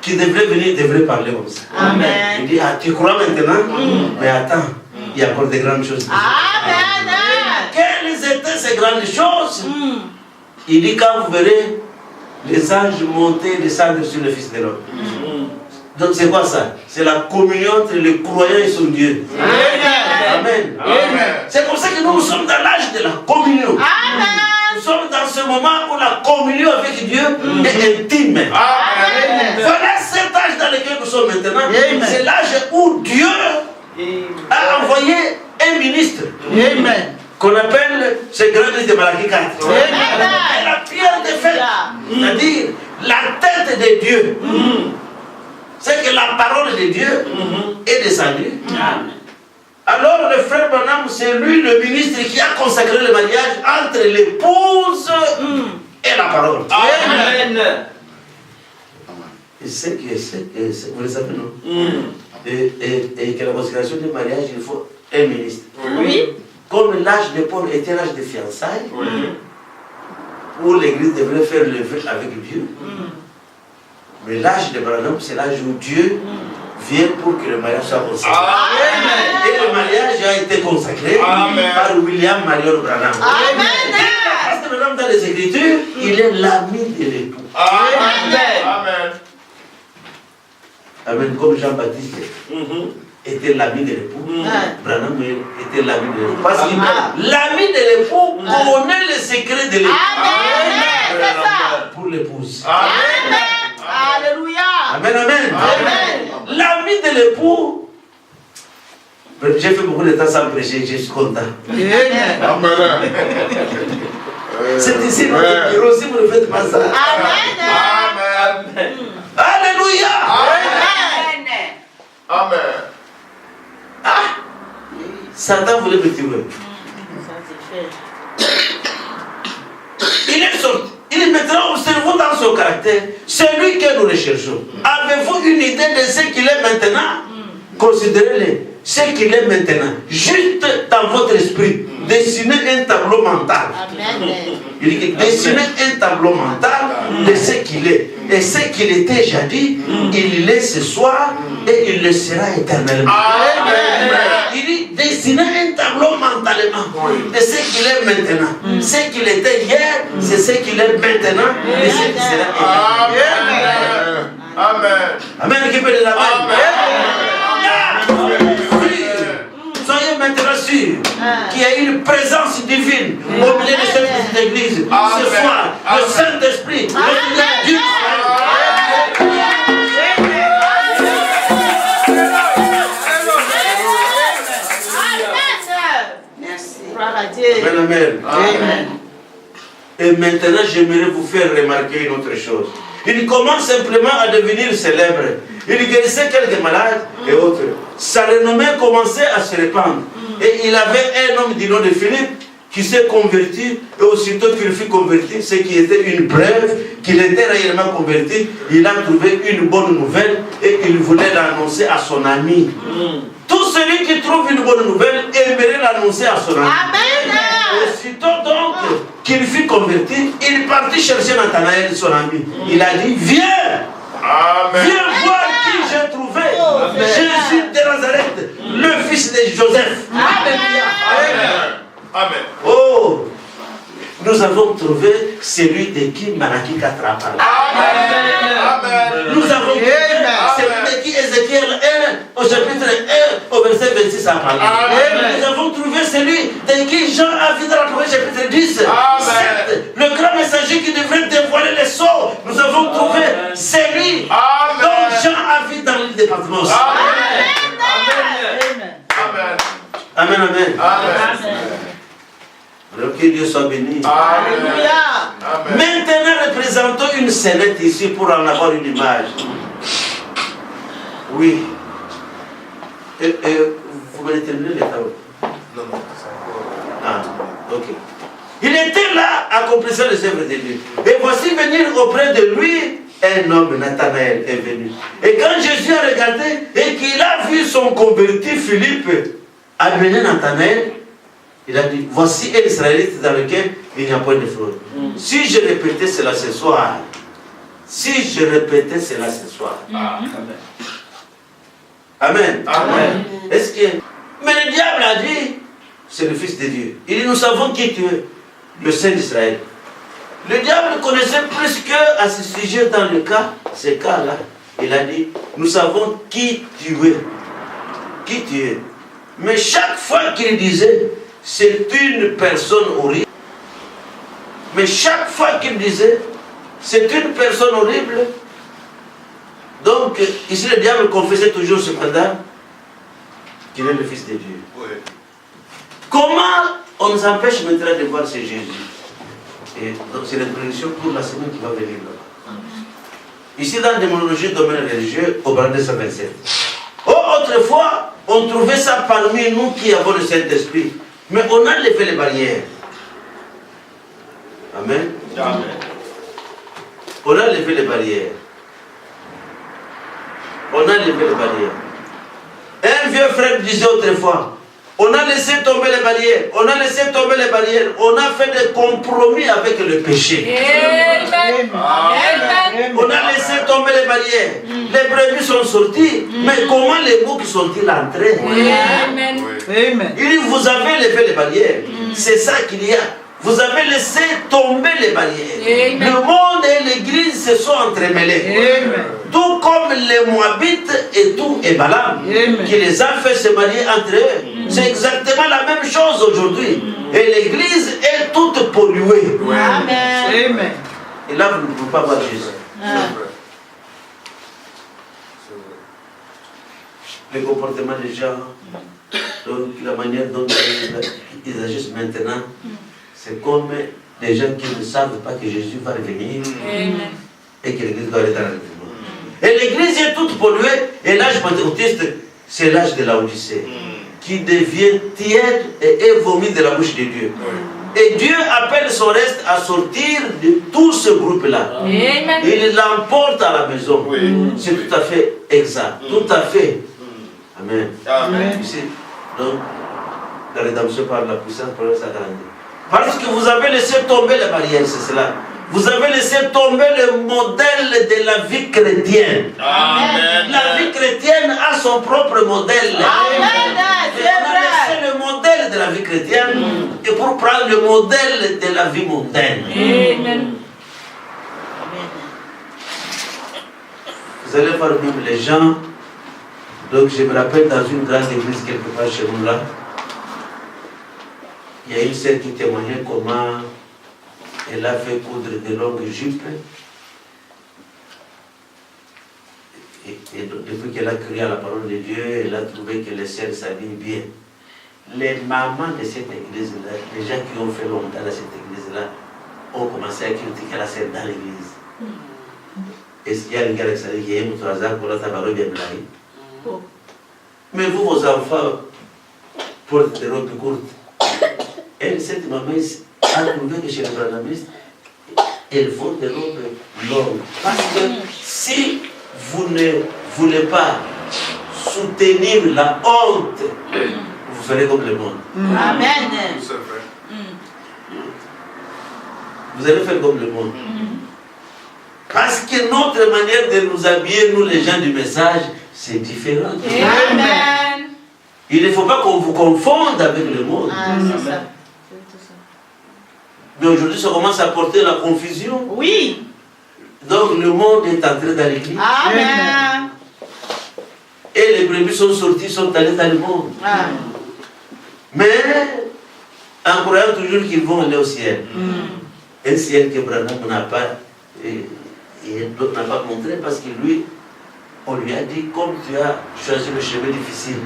qui devrait venir devrait parler comme ça. Amen. Il dit, ah, tu crois maintenant? Mais attends, il y a encore de grandes choses. Amen. Quelles étaient ces grandes choses? Il dit, quand vous verrez les anges monter et descendre sur le Fils de l'homme. Donc c'est quoi ça? C'est la communion entre le croyant et son Dieu. Amen. C'est comme ça que nous sommes dans l'âge de la communion. Nous sommes dans ce moment où la communion avec Dieu est intime. Voilà cet âge dans lequel nous sommes maintenant. C'est l'âge où Dieu a envoyé un ministre. Qu'on appelle ce grand livre de Malachie 4. Et la pierre de fête, c'est-à-dire la tête de Dieu. C'est que la parole de Dieu est descendue. Alors le frère Branham, c'est lui le ministre qui a consacré le mariage entre l'épouse et la parole. Amen. Et c'est que, vous le savez, non? Et que la consécration du mariage, il faut un ministre. Oui. Comme l'âge de Paul était l'âge de fiançailles, où l'église devrait faire le vœu avec Dieu. Mais l'âge de Branham, c'est l'âge où Dieu vient pour que le mariage soit consacré. Et le mariage a été consacré par William Marion Branham. Parce que Branham, dans les Écritures, il est l'ami de l'époux. Amen. Comme Jean-Baptiste était l'ami de l'époux, Branham était l'ami de l'époux. Parce que l'ami de l'époux connaît le secret de l'époux. Pour l'épouse. Alléluia. Amen, amen. L'ami de l'époux, j'ai fait beaucoup de temps sans prêcher, je suis content. C'est ici notre bureau, si vous ne faites pas ça. Alléluia. Satan voulait me tuer. Il est sorti. Il est maintenant, observons dans son caractère, c'est lui que nous recherchons. Avez-vous une idée de ce qu'il est maintenant? Considérez-le, ce qu'il est maintenant, juste dans votre esprit. Dessinez un tableau mental. Il dit que dessinez un tableau mental de ce qu'il est. Et ce qu'il était jadis, il l'est ce soir et il le sera éternellement. Il dit dessinez un tableau mentalement de ce qu'il est maintenant. Ce qu'il était hier, c'est ce qu'il est maintenant et ce qui sera éternellement. Amen. Qui peut dire amen? Soyez maintenant sûrs qu'il y a une présence divine au milieu de cette église. Ce soir, le Saint-Esprit, le Dieu. Amen. Et maintenant, j'aimerais vous faire remarquer une autre chose. Il commence simplement à devenir célèbre. Il guérissait quelques malades et autres. Sa renommée commençait à se répandre. Et il avait un homme du nom de Philippe qui s'est converti, et aussitôt qu'il fut converti, ce qui était une preuve qu'il était réellement converti, il a trouvé une bonne nouvelle et il voulait l'annoncer à son ami. Tout celui qui trouve une bonne nouvelle aimerait l'annoncer à son ami. Amen. Aussitôt donc qu'il fut converti, il partit chercher Nathanaël, son ami. Il a dit, viens! Amen. Viens voir qui j'ai trouvé. Jésus de Nazareth, le fils de Joseph. Amen. Amen. Oh, nous avons trouvé celui de qui Malachie 4 a parlé. Amen. Nous avons trouvé celui de qui Ézéchiel 1 au chapitre 1 au verset 26 a parlé. Nous avons trouvé celui de qui Jean a vu dans l'Apocalypse chapitre 10. 7, le grand messager qui devrait dévoiler les sceaux. Nous avons trouvé celui dont Jean a vu dans le département. Amen, amen. Alors que Dieu soit béni. Alléluia. Maintenant, représentons une scénette ici pour en avoir une image. Oui. Vous voulez terminer les tables? Non, non. Ah, ok. Il était là, accomplissant les œuvres de Dieu. Et voici venir auprès de lui un homme, Nathanaël, est venu. Et quand Jésus a regardé et qu'il a vu son converti Philippe amener Nathanaël, il a dit, voici un Israélite dans lequel il n'y a point de fraude. Si je répétais cela ce soir, si je répétais cela ce soir. Amen. Amen. Est-ce que... Mais le diable a dit, c'est le Fils de Dieu. Il dit, nous savons qui tu es, le Saint d'Israël. Le diable connaissait plus qu'à ce sujet dans le cas, ces cas-là. Il a dit, nous savons qui tu es. Qui tu es. Mais chaque fois qu'il disait, c'est une personne horrible. Mais chaque fois qu'il disait, c'est une personne horrible. Donc, ici le diable confessait toujours cependant qu'il est le Fils de Dieu. Oui. Comment on nous empêche maintenant de voir ce Jésus? Et donc c'est l'introduction pour la semaine qui va venir là. Ici dans la démonologie domaine religieux, au bras 227. Oh, autrefois, on trouvait ça parmi nous qui avons le Saint-Esprit. Mais on a levé les barrières. Amen. Amen. On a levé les barrières. On a levé les barrières. Un vieux frère disait autrefois, on a laissé tomber les barrières, on a laissé tomber les barrières, on a fait des compromis avec le péché. Amen. On a laissé tomber les barrières. Les brebis sont sortis, mais comment les boucs sont-ils entrés? Amen. Il dit, vous avez levé les barrières. C'est ça qu'il y a. Vous avez laissé tomber les barrières. Amen. Le monde et l'église se sont entremêlés. Tout comme les Moabites et tout et Balaam, qui les a fait se marier entre eux. C'est exactement la même chose aujourd'hui. Et l'église est toute polluée. Amen. Et là, vous ne pouvez pas voir Jésus. C'est vrai. Le comportement des gens, donc la manière dont ils agissent maintenant, c'est comme des gens qui ne savent pas que Jésus va revenir et que l'église doit aller dans l'enlèvement. Et l'église est toute polluée, et l'âge pentecôtiste, c'est l'âge de la Odyssée, qui devient tiède et est vomi de la bouche de Dieu. Et Dieu appelle son reste à sortir de tout ce groupe-là. Il l'emporte à la maison. C'est tout à fait exact. Tout à fait. Amen. Amen. Ici, donc, la rédemption par la puissance pour sa grandeur. Parce que vous avez laissé tomber les barrières, c'est cela. Vous avez laissé tomber le modèle de la vie chrétienne. Amen. La vie chrétienne a son propre modèle. Amen. Et on a laissé le modèle de la vie chrétienne et pour prendre le modèle de la vie mondaine. Vous allez voir même les gens. Donc je me rappelle dans une grande église quelque part chez nous là, il y a une sœur qui témoignait comment elle a fait coudre de longues jupes. Et donc, depuis qu'elle a crié à la parole de Dieu, elle a trouvé que les sœurs s'habillent bien. Les mamans de cette église-là, les gens qui ont fait longtemps dans cette église-là, ont commencé à critiquer la sœur dans l'église. Est-ce qu'il y a le gars qui est un hasard pour la tabac bien blague? Mais vous, vos enfants, portent des robes courtes. Elle, cette maman, a trouvé que chez les branamistes, elles font des robes longues. Parce que si vous ne voulez pas soutenir la honte, vous ferez comme le monde. Amen. C'est vrai. Vous allez faire comme le monde. Parce que notre manière de nous habiller, nous les gens du message, c'est différent. Amen. Il ne faut pas qu'on vous confonde avec le monde. C'est ça. Mais aujourd'hui, ça commence à porter la confusion. Oui. Donc le monde est entré dans l'église. Amen. Et les brebis sont sortis, sont allés dans le monde. Mais en croyant toujours qu'ils vont aller au ciel. Un ciel que Branham n'a pas, n'a pas montré parce que lui, on lui a dit, comme tu as choisi le chemin difficile,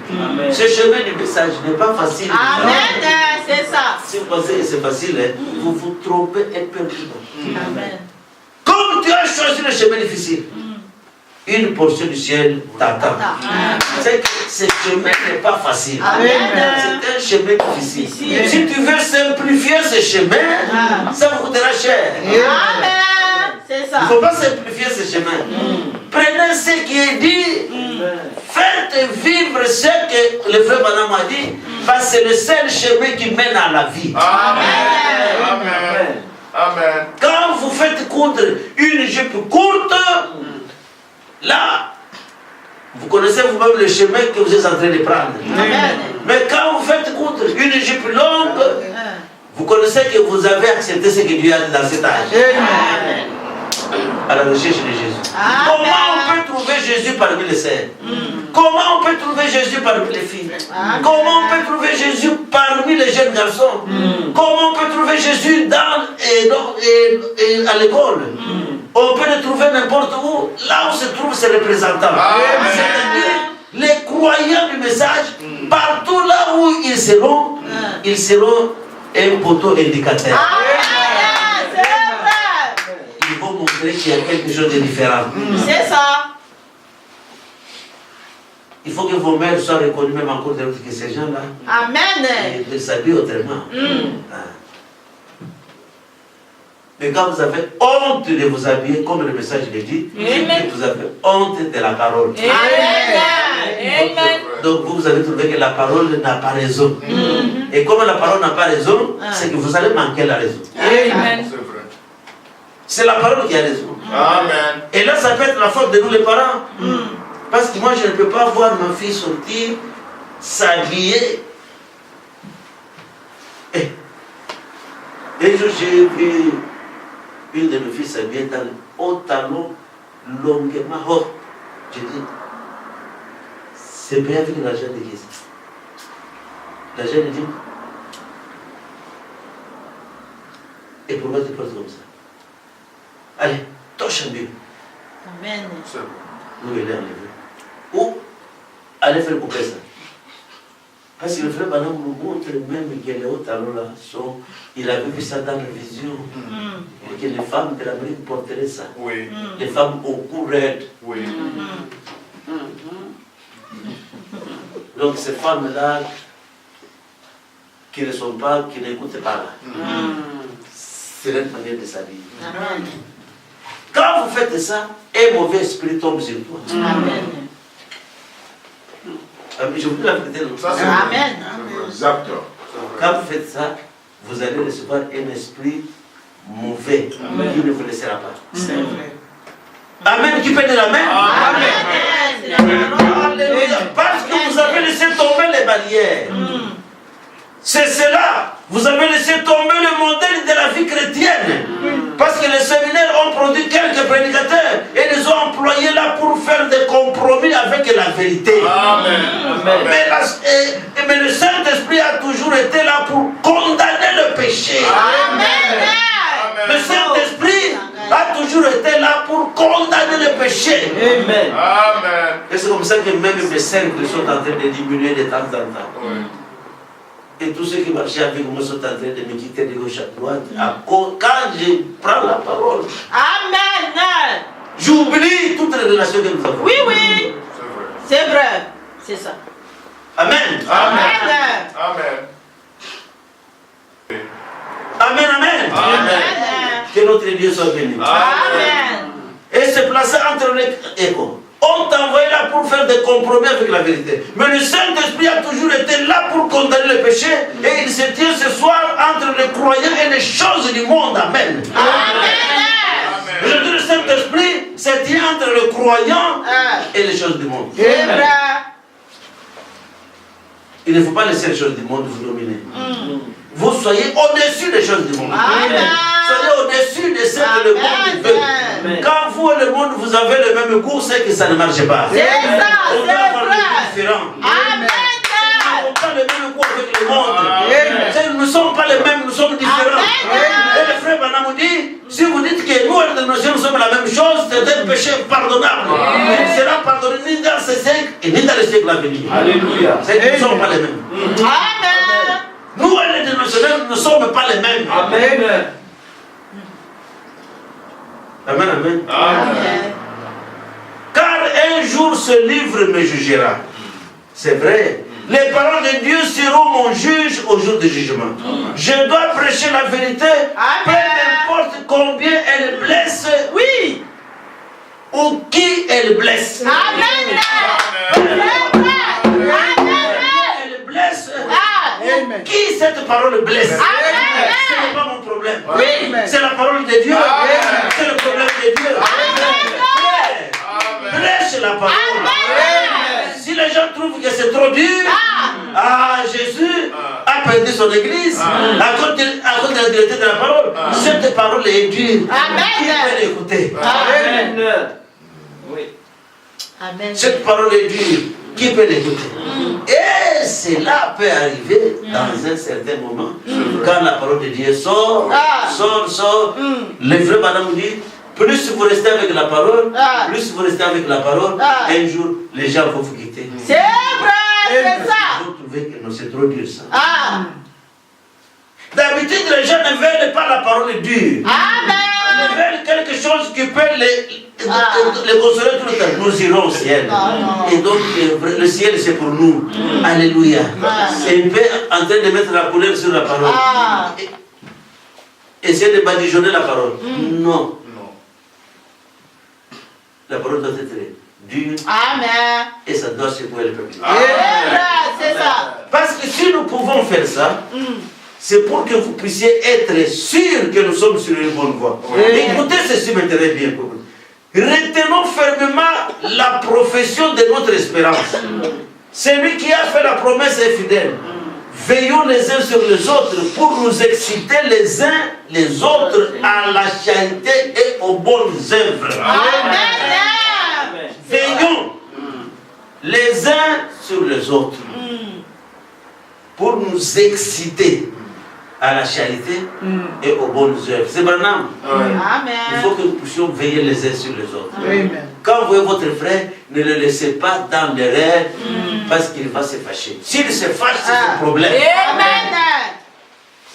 ce chemin du message n'est pas facile. Amen. C'est ça. Si vous pensez que c'est facile, vous vous trompez éperdument. Amen. Comme tu as choisi le chemin difficile, une portion du ciel t'attend. C'est que ce chemin n'est pas facile. Amen. C'est un chemin difficile. Difficile. Si tu veux simplifier ce chemin, ça vous coûtera cher. Amen. C'est Il ça. ne faut pas simplifier ce chemin. Prenez ce qui est dit, faites vivre ce que le frère Branham a dit, parce que c'est le seul chemin qui mène à la vie. Amen. Amen. Amen. Quand vous faites coudre une jupe courte, là, vous connaissez vous-même le chemin que vous êtes en train de prendre. Amen. Mais quand vous faites coudre une jupe longue, vous connaissez que vous avez accepté ce que Dieu a dit dans cet âge. Amen. À la recherche de Jésus. Amen. Comment on peut trouver Jésus parmi les sœurs? Comment on peut trouver Jésus parmi les filles? Amen. Comment on peut trouver Jésus parmi les jeunes garçons? Comment on peut trouver Jésus à l'école? On peut le trouver n'importe où, là où se trouvent ses représentants. C'est-à-dire les croyants du message, partout là où ils seront un poteau indicateur. Amen. C'est vrai. Ils vont montrer qu'il y a quelque chose de différent. C'est ça. Il faut que vos mères soient reconnues même encore de que ces gens-là. Amen. Ils s'habillent autrement. Mais quand vous avez honte de vous habiller, comme le message le dit, vous avez honte de la parole. Amen. Donc vous avez trouvé que la parole n'a pas raison. Et comme la parole n'a pas raison, c'est que vous allez manquer la raison. Amen. C'est vrai. C'est la parole qui a raison. Amen. Et là, ça peut être la faute de nous les parents. Parce que moi, je ne peux pas voir ma fille sortir, s'habiller. Et un jour, j'ai vu une de mes filles s'habiller dans le haut talon, longuement haut. J'ai dit, c'est bien avec l'argent de qui? L'argent de Dieu. Et pourquoi tu portes comme ça? Allez, touche un peu. Amen. C'est vrai. Nous, il est enlevé. Ou, allez faire couper ça. Parce que le frère Branham nous montre même que les hauts talons-là sont. Il a vu ça dans la vision. Et que les femmes de l'Amérique porteraient ça. Oui. Les femmes au cou raide. Oui. Donc ces femmes-là, qui ne sont pas, qui n'écoutent pas là. C'est leur manière de s'habiller. Amen. Quand vous faites ça, un mauvais esprit tombe sur toi. Amen. Je vous dis la vérité. Non? Ça, c'est Amen. vrai. C'est vrai. Exact. Quand vous faites ça, vous allez recevoir un esprit mauvais qui ne vous laissera pas. C'est vrai. Amen. Qui peut dire Amen? Amen. Alléluia. Parce que vous avez laissé tomber les barrières. C'est cela. Vous avez laissé tomber le modèle de la vie chrétienne. Parce que les séminaires ont produit quelques prédicateurs et les ont employés là pour faire des compromis avec la vérité. Amen. Mais le Saint-Esprit a toujours été là pour condamner le péché. Amen. Le Saint-Esprit a toujours été là pour condamner le péché. Amen. Amen. Et c'est comme ça que même mes cercles sont en train de diminuer de temps en temps. Oui. Et tous ceux qui marchaient avec moi sont en train de me quitter de gauche à droite. Quand je prends la parole, Amen. J'oublie toutes les relations que nous avons. Oui, oui. C'est vrai. C'est ça. Amen. Amen. Amen, amen. Amen. Que notre Dieu soit béni. Amen. Et se placer entre les échos. On t'a envoyé là pour faire des compromis avec la vérité. Mais le Saint-Esprit a toujours été là pour condamner le péché. Et il se tient ce soir entre les croyants et les choses du monde. Amen. Amen. Aujourd'hui, le Saint-Esprit se tient entre le croyant et les choses du monde. C'est vrai. Il ne faut pas laisser les choses du monde vous dominer. Vous soyez au-dessus des choses du monde. Amen. Soyez au-dessus de ce que le monde veut. Quand vous et le monde, vous avez le même goût, c'est que ça ne marche pas. C'est ça, On doit avoir c'est des goûts vrai. différents. Amen. Nous n'avons pas le même goût avec le monde. Amen. Nous ne sommes pas les mêmes, nous sommes différents. Amen. Et le frère Branham dit, si vous dites que nous et nous sommes la même chose, c'est un péché pardonnable. Il sera pardonné ni dans ce siècle et ni dans le siècle à venir. Alléluia. C'est que nous ne sommes pas les mêmes. Amen. Nous et les dénominationnaires ne sommes pas les mêmes. Amen. Amen, amen. Amen. Car un jour ce livre me jugera. C'est vrai. Les paroles de Dieu seront mon juge au jour du jugement. Je dois prêcher la vérité, peu importe combien elle blesse, Oui. ou qui elle blesse. Amen. Elle blesse, Amen. qui cette parole blesse. Amen. Ce n'est pas mon problème. Oui. C'est la parole de Dieu. Amen. C'est le problème de Dieu. Frère, prêche la parole. Si les gens trouvent que c'est trop dur, Jésus a perdu son église à cause de la dureté de la parole. Cette parole est dure. Amen. Qui peut l'écouter? Amen. Oui. Amen. Cette parole est dure. Qui peut l'écouter? Et cela peut arriver dans un certain moment. Quand la parole de Dieu sort. Le vrai madame dit, plus vous restez avec la parole, plus vous restez avec la parole, un jour, les gens vont vous quitter. C'est vrai, c'est ça. Vous trouvez que non, c'est trop dur ça. D'habitude, les gens ne veulent pas la parole dure. Amen. Ils veulent quelque chose qui peut les consoler tout le temps. Nous irons au ciel. Et donc, le ciel, c'est pour nous. Alléluia. C'est un peu en train de mettre la couleur sur la parole. Essayer de badigeonner la parole. Non. La parole doit être dure. Amen. Et ça doit secouer le peuple. C'est ça. Parce que si nous pouvons faire ça, c'est pour que vous puissiez être sûrs que nous sommes sur une bonne voie. Écoutez ceci m'intéresse bien. Retenons fermement la profession de notre espérance. Celui qui a fait la promesse est fidèle. Veillons les uns sur les autres pour nous exciter les uns les autres à la charité et aux bonnes œuvres. Amen. Veillons les uns sur les autres pour nous exciter à la charité et aux bonnes œuvres. C'est Branham. Il faut que nous puissions veiller les uns sur les autres. Quand vous voyez votre frère, ne le laissez pas dans l'erreur parce qu'il va se fâcher. S'il se fâche, c'est son problème.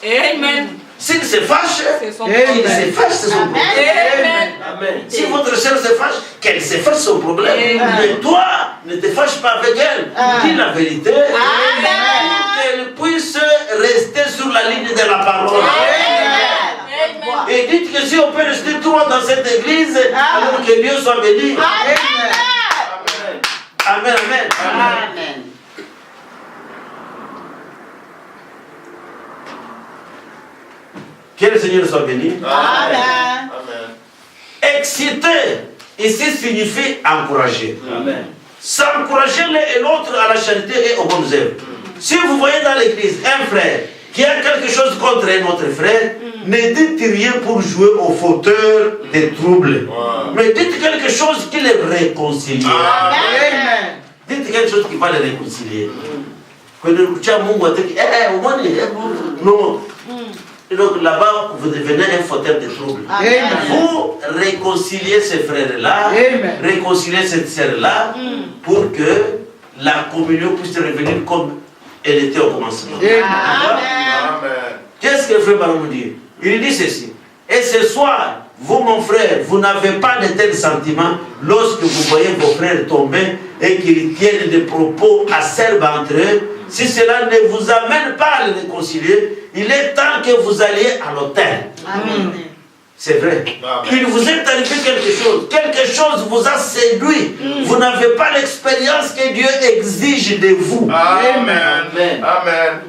Amen. S'il se fâche, C'est son il se fâche, c'est son problème. Amen. Si votre soeur se fâche, qu'elle se fâche, son problème. Mais toi, ne te fâche pas avec elle. Dis la vérité. Qu'elle puisse rester sur la ligne de la parole. Et dites que si on peut rester trois dans cette église, alors que Dieu soit béni. Amen, amen. Amen. Que le Seigneur soit béni. Amen. Exciter, ici signifie encourager. Amen. S'encourager l'un et l'autre à la charité et aux bonnes œuvres. Si vous voyez dans l'église un frère qui a quelque chose contre un autre frère, ne dites rien pour jouer au fauteur des troubles. Mais dites quelque chose qui les réconcilie. Dites quelque chose qui va les réconcilier. Non. Et donc là-bas, vous devenez un fauteur de troubles. Vous réconciliez ces frères-là, réconciliez cette sœur-là, pour que la communion puisse revenir comme elle était au commencement. Qu'est-ce que le frère Baron dit? Il dit ceci. Et ce soir, vous mon frère, vous n'avez pas de tels sentiments lorsque vous voyez vos frères tomber et qu'ils tiennent des propos acerbes entre eux. Si cela ne vous amène pas à les réconcilier, il est temps que vous alliez à l'autel. Amen. C'est vrai. Il vous est arrivé quelque chose vous a séduit. Vous n'avez pas l'expérience que Dieu exige de vous. Amen. Amen.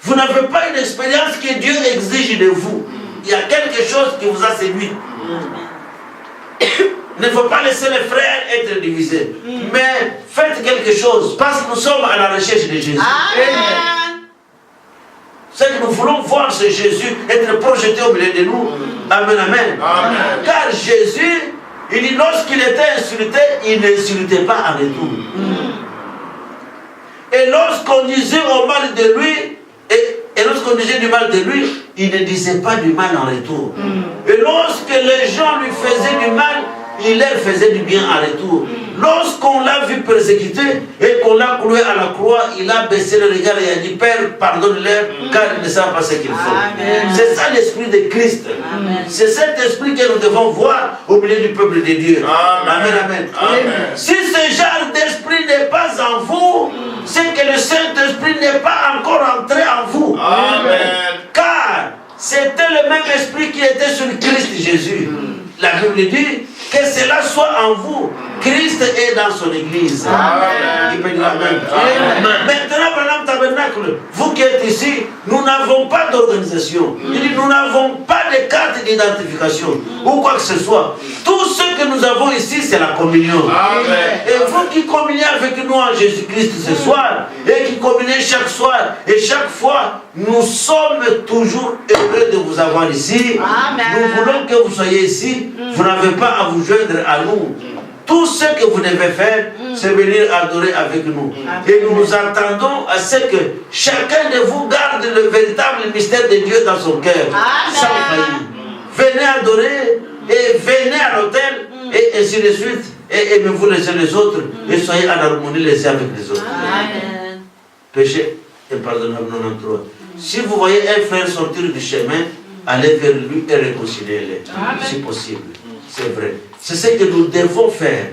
Vous n'avez pas une expérience que Dieu exige de vous. Il y a quelque chose qui vous a séduit. Il ne faut pas laisser les frères être divisés. Mais faites quelque chose parce que nous sommes à la recherche de Jésus. Amen. C'est que nous voulons voir ce Jésus être projeté au milieu de nous. Amen, amen. Amen. Car Jésus, il dit, lorsqu'il était insulté, il n'insultait pas en retour. Et lorsqu'on disait au mal de lui, et lorsqu'on disait du mal de lui, il ne disait pas du mal en retour. Et lorsque les gens lui faisaient du mal, il leur faisait du bien en retour. Lorsqu'on l'a vu persécuter et qu'on l'a cloué à la croix, il a baissé le regard et a dit, Père, pardonne-leur, car ils ne savent pas ce qu'ils font. C'est ça l'esprit de Christ. C'est cet esprit que nous devons voir au milieu du peuple de Dieu. Amen, amen. Amen. Si ce genre d'esprit n'est pas en vous, c'est que le Saint-Esprit n'est pas encore entré en vous. Amen. Car c'était le même esprit qui était sur Christ Jésus. La Bible dit que cela soit en vous. Christ est dans son église. Amen. Il peut dire amen. Amen. Maintenant, pendant le tabernacle, vous qui êtes ici, nous n'avons pas d'organisation. Il dit, nous n'avons pas de carte d'identification ou quoi que ce soit. Tout ce que nous avons ici, c'est la communion. Amen. Et vous qui communiez avec nous en Jésus-Christ ce soir, et qui communiez chaque soir, et chaque fois, nous sommes toujours heureux de vous avoir ici. Amen. Nous voulons que vous soyez ici. Vous n'avez pas à vous joindre à nous. Tout ce que vous devez faire, c'est venir adorer avec nous. Et nous nous attendons à ce que chacun de vous garde le véritable mystère de Dieu dans son cœur. Sans faillir. Venez adorer et venez à l'autel et ainsi de suite. Et aimez-vous les uns les autres et soyez en harmonie les uns avec les autres. Amen. Péché impardonnable 93. Si vous voyez un frère sortir du chemin, allez vers lui et réconciliez-les. Si possible. C'est vrai. C'est ce que nous devons faire.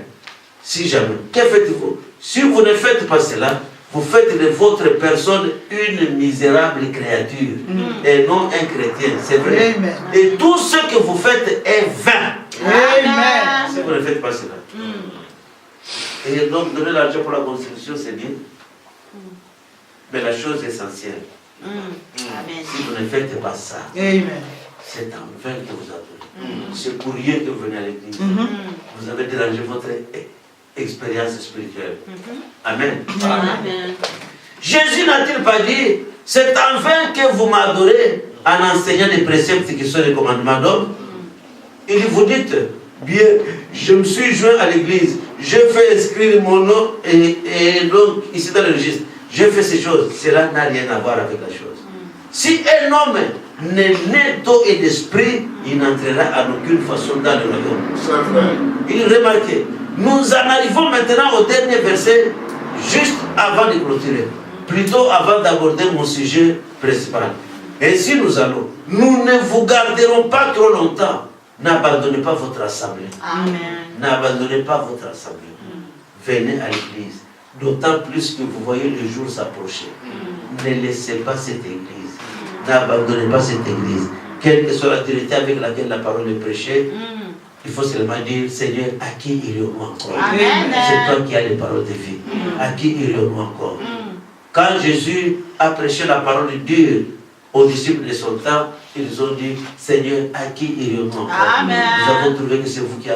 Si jamais. Que faites-vous? Si vous ne faites pas cela, vous faites de votre personne une misérable créature et non un chrétien. C'est vrai. Amen. Et tout ce que vous faites est vain. Amen. Si vous ne faites pas cela. Et donc, donner l'argent pour la construction, c'est bien. Mais la chose essentielle, Amen. si vous ne faites pas ça, Amen. c'est en vain que vous adorez. C'est pour rien que vous venez à l'église. Vous avez dérangé votre expérience spirituelle. Amen. Amen. Jésus n'a-t-il pas dit, c'est en vain que vous m'adorez en enseignant des préceptes qui sont les commandements d'homme? Il dit, vous dites, bien, je me suis joint à l'église, je fais inscrire mon nom et donc ici dans le registre, je fais ces choses. Cela n'a rien à voir avec la chose. Si un homme n'est né d'eau et d'esprit, il n'entrera en aucune façon dans le royaume. C'est vrai. Il remarquait, nous en arrivons maintenant au dernier verset, juste avant de clôturer, plutôt avant d'aborder mon sujet principal. Ainsi nous allons. Nous ne vous garderons pas trop longtemps. N'abandonnez pas votre assemblée. Amen. N'abandonnez pas votre assemblée. Venez à l'église. D'autant plus que vous voyez le jour s'approcher. Ne laissez pas cette église. N'abandonnez pas cette église. Quelle que soit la vérité avec laquelle la parole est prêchée, il faut seulement dire, Seigneur, à qui irions-nous encore? Amen. C'est toi qui as les paroles de vie. À qui irions-nous encore? Quand Jésus a prêché la parole de Dieu aux disciples de son temps, ils ont dit, Seigneur, à qui irions-nous encore? Amen. Nous avons trouvé que c'est vous qui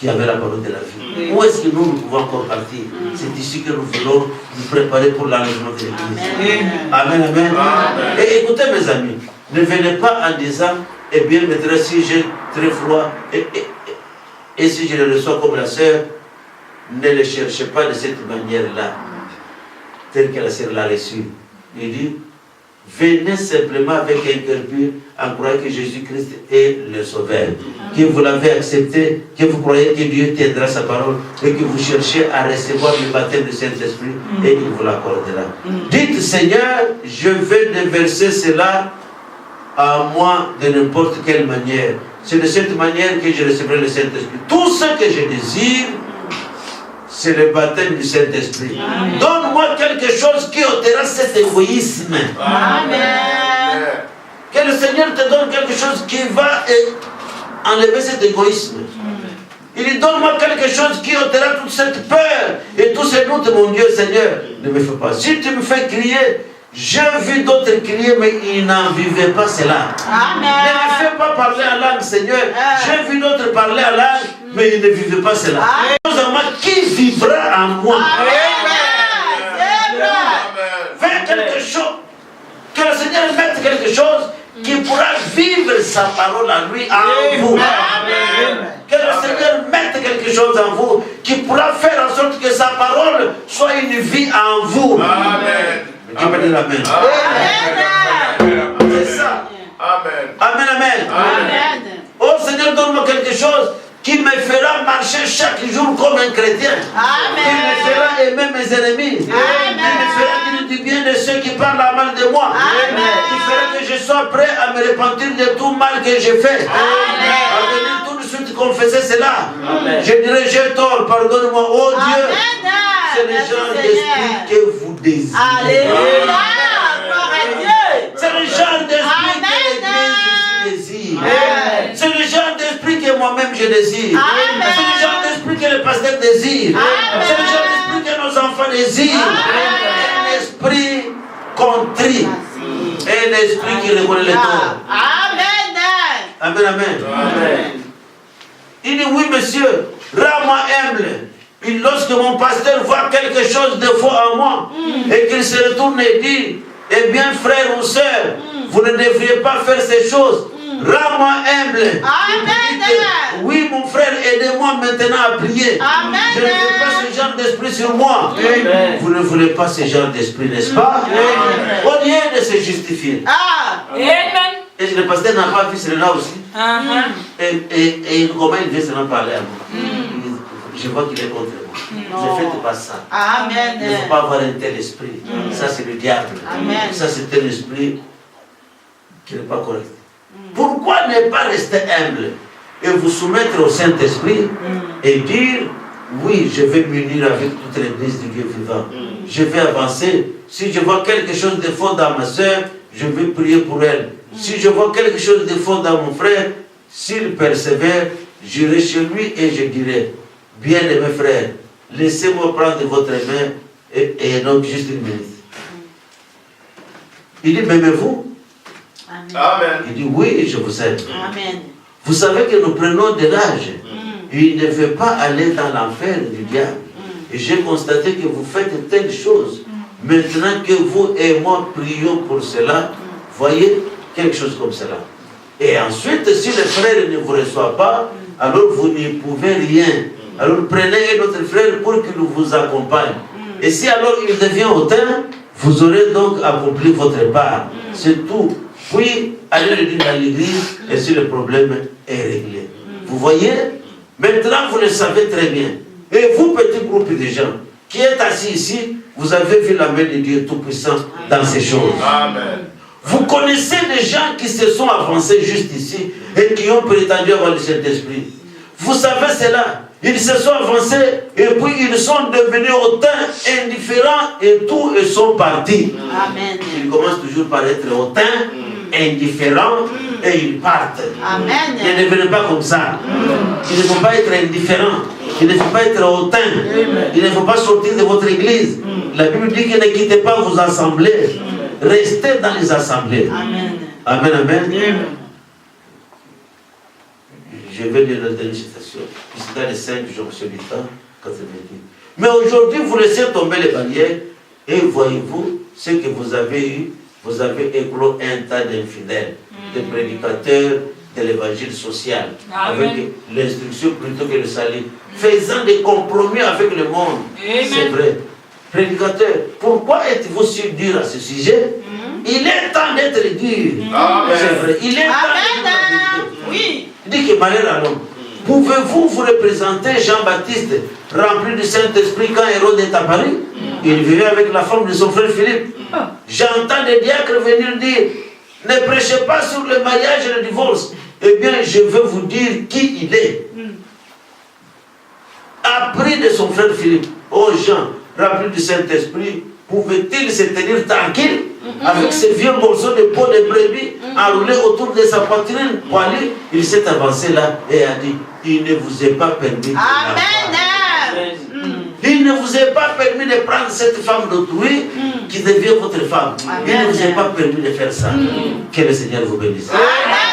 avez la parole de la vie. Où est-ce que nous pouvons encore partir? C'est ici que nous voulons nous préparer pour l'enlèvement de l'Église. Amen, amen. Et écoutez mes amis, ne venez pas en disant, eh bien, maintenant si j'ai très froid et si je le reçois comme la sœur, ne le cherchez pas de cette manière-là, telle que la sœur l'a reçue. Il dit, venez simplement avec un cœur pur en croyant que Jésus-Christ est le Sauveur. Que vous l'avez accepté, que vous croyez que Dieu tiendra sa parole et que vous cherchez à recevoir le baptême du Saint-Esprit et il vous l'accordera. Dites, Seigneur, je vais déverser cela à moi de n'importe quelle manière. C'est de cette manière que je recevrai le Saint-Esprit. Tout ce que je désire, c'est le baptême du Saint-Esprit. Donne-moi quelque chose qui ôtera cet égoïsme. Amen. Que le Seigneur te donne quelque chose qui va enlever cet égoïsme. Il dit, donne-moi quelque chose qui ôtera toute cette peur et tous ces doutes, mon Dieu, Seigneur. Ne me fais pas. Si tu me fais crier, j'ai vu d'autres crier, mais ils n'en vivaient pas cela. Amen. Ne me fais pas parler en langue, Seigneur. J'ai vu d'autres parler en langue, mais ils ne vivaient pas cela. Qui vivra en moi? Fais quelque chose. Que le Seigneur mette quelque chose qui pourra vivre sa parole en lui, en vous. Que le Seigneur mette quelque chose en vous qui pourra faire en sorte que sa parole soit une vie en vous. Amen. Dieu me dit Amen. C'est ça. Amen. Amen, amen. Amen. Oh Seigneur, donne-moi quelque chose qui me fera marcher chaque jour comme un chrétien. Amen. Qui me fera aimer mes ennemis. Qui me fera dire du bien de ceux qui parlent mal de moi. Qui fera que je sois prêt à me repentir de tout mal que j'ai fait. À venir tout de suite confesser cela. Je dirais, j'ai tort, pardonne-moi. Oh Dieu, c'est le genre d'esprit que vous désirez. Alléluia. Gloire à Dieu. C'est le genre d'esprit que l'Église désire. C'est le genre d'esprit que moi-même je désire. C'est le genre d'esprit que le pasteur désire. C'est le genre d'esprit que nos enfants désirent. Un esprit contrit. Un esprit qui reconnaît les torts. Amen. Amen, amen. Il dit, oui, monsieur, rends-moi humble. Et lorsque mon pasteur voit quelque chose de faux en moi, et qu'il se retourne et dit, eh bien, frère ou soeur, vous ne devriez pas faire ces choses. Rends-moi humble. Oui, mon frère, aidez-moi maintenant à prier. Je ne veux pas ce genre d'esprit sur moi. Vous ne voulez pas ce genre d'esprit, n'est-ce pas? Au lieu de se justifier. Et le pasteur n'a pas vu cela aussi. Et comment il vient seulement parler à moi? Je vois qu'il est contre moi. Ne faites pas ça. Il ne faut pas avoir un tel esprit. Ça, c'est le diable. Ça, c'est un esprit qui n'est pas correct. Pourquoi ne pas rester humble et vous soumettre au Saint-Esprit et dire, oui, je vais m'unir avec toute l'église du Dieu vivant. Je vais avancer. Si je vois quelque chose de faux dans ma soeur, je vais prier pour elle. Si je vois quelque chose de faux dans mon frère, s'il persévère, j'irai chez lui et je dirai, bien-aimé frère, laissez-moi prendre votre main et donc juste une minute. Il dit, m'aimez-vous? Amen. Il dit, oui, je vous aime. Amen. Vous savez que nous prenons de l'âge. Il ne veut pas aller dans l'enfer du diable. Et j'ai constaté que vous faites telle chose. Maintenant que vous et moi prions pour cela, voyez, quelque chose comme cela. Et ensuite, si le frère ne vous reçoit pas, alors vous n'y pouvez rien. Alors prenez un autre frère pour qu'il vous accompagne. Et si alors il devient hautain, vous aurez donc accompli votre part. C'est tout. Puis, allez le dire dans l'église, et si le problème est réglé. Vous voyez? Maintenant, vous le savez très bien. Et vous, petit groupe de gens, qui êtes assis ici, vous avez vu la main de Dieu Tout-Puissant dans ces choses. Amen. Vous connaissez des gens qui se sont avancés juste ici et qui ont prétendu avoir le Saint-Esprit. Vous savez cela. Ils se sont avancés et puis ils sont devenus hautains, indifférents et tout, ils sont partis. Amen. Ils commencent toujours par être hautains, indifférents et ils partent. Amen. Ne devenez pas comme ça. Il ne faut pas être indifférent. Il ne faut pas être hautain. Il ne faut pas sortir de votre église. La Bible dit que ne quittez pas vos assemblées. Restez dans les assemblées. Amen. Amen, amen. Je vais lire la dernière citation. C'est dans les 5 jours sur du temps, 90. Mais aujourd'hui, vous laissez tomber les barrières et voyez-vous ce que vous avez eu. Vous avez éclos un tas d'infidèles, de prédicateurs de l'évangile social, avec l'instruction plutôt que le salut, faisant des compromis avec le monde. C'est vrai. Prédicateurs, pourquoi êtes-vous si dur à ce sujet? Il est temps d'être dur. C'est vrai. Il est temps d'être dur. Oui. Il dit que malheur à l'homme. Pouvez-vous vous représenter Jean-Baptiste rempli du Saint-Esprit quand Hérode est apparu? Il vivait avec la femme de son frère Philippe. J'entends des diacres venir dire, Ne prêchez pas sur le mariage et le divorce. Eh bien, je veux vous dire qui il est. Appris de son frère Philippe. Oh Jean, rempli du Saint-Esprit, pouvait-il se tenir tranquille avec ce vieux morceau de peau de brebis enroulé autour de sa poitrine poilue? Il s'est avancé là et a dit, il ne vous est pas permis. Amen. Il ne vous est pas permis de prendre cette femme d'autrui qui devient votre femme. Il ne vous est pas permis de faire ça. Que le Seigneur vous bénisse. Amen.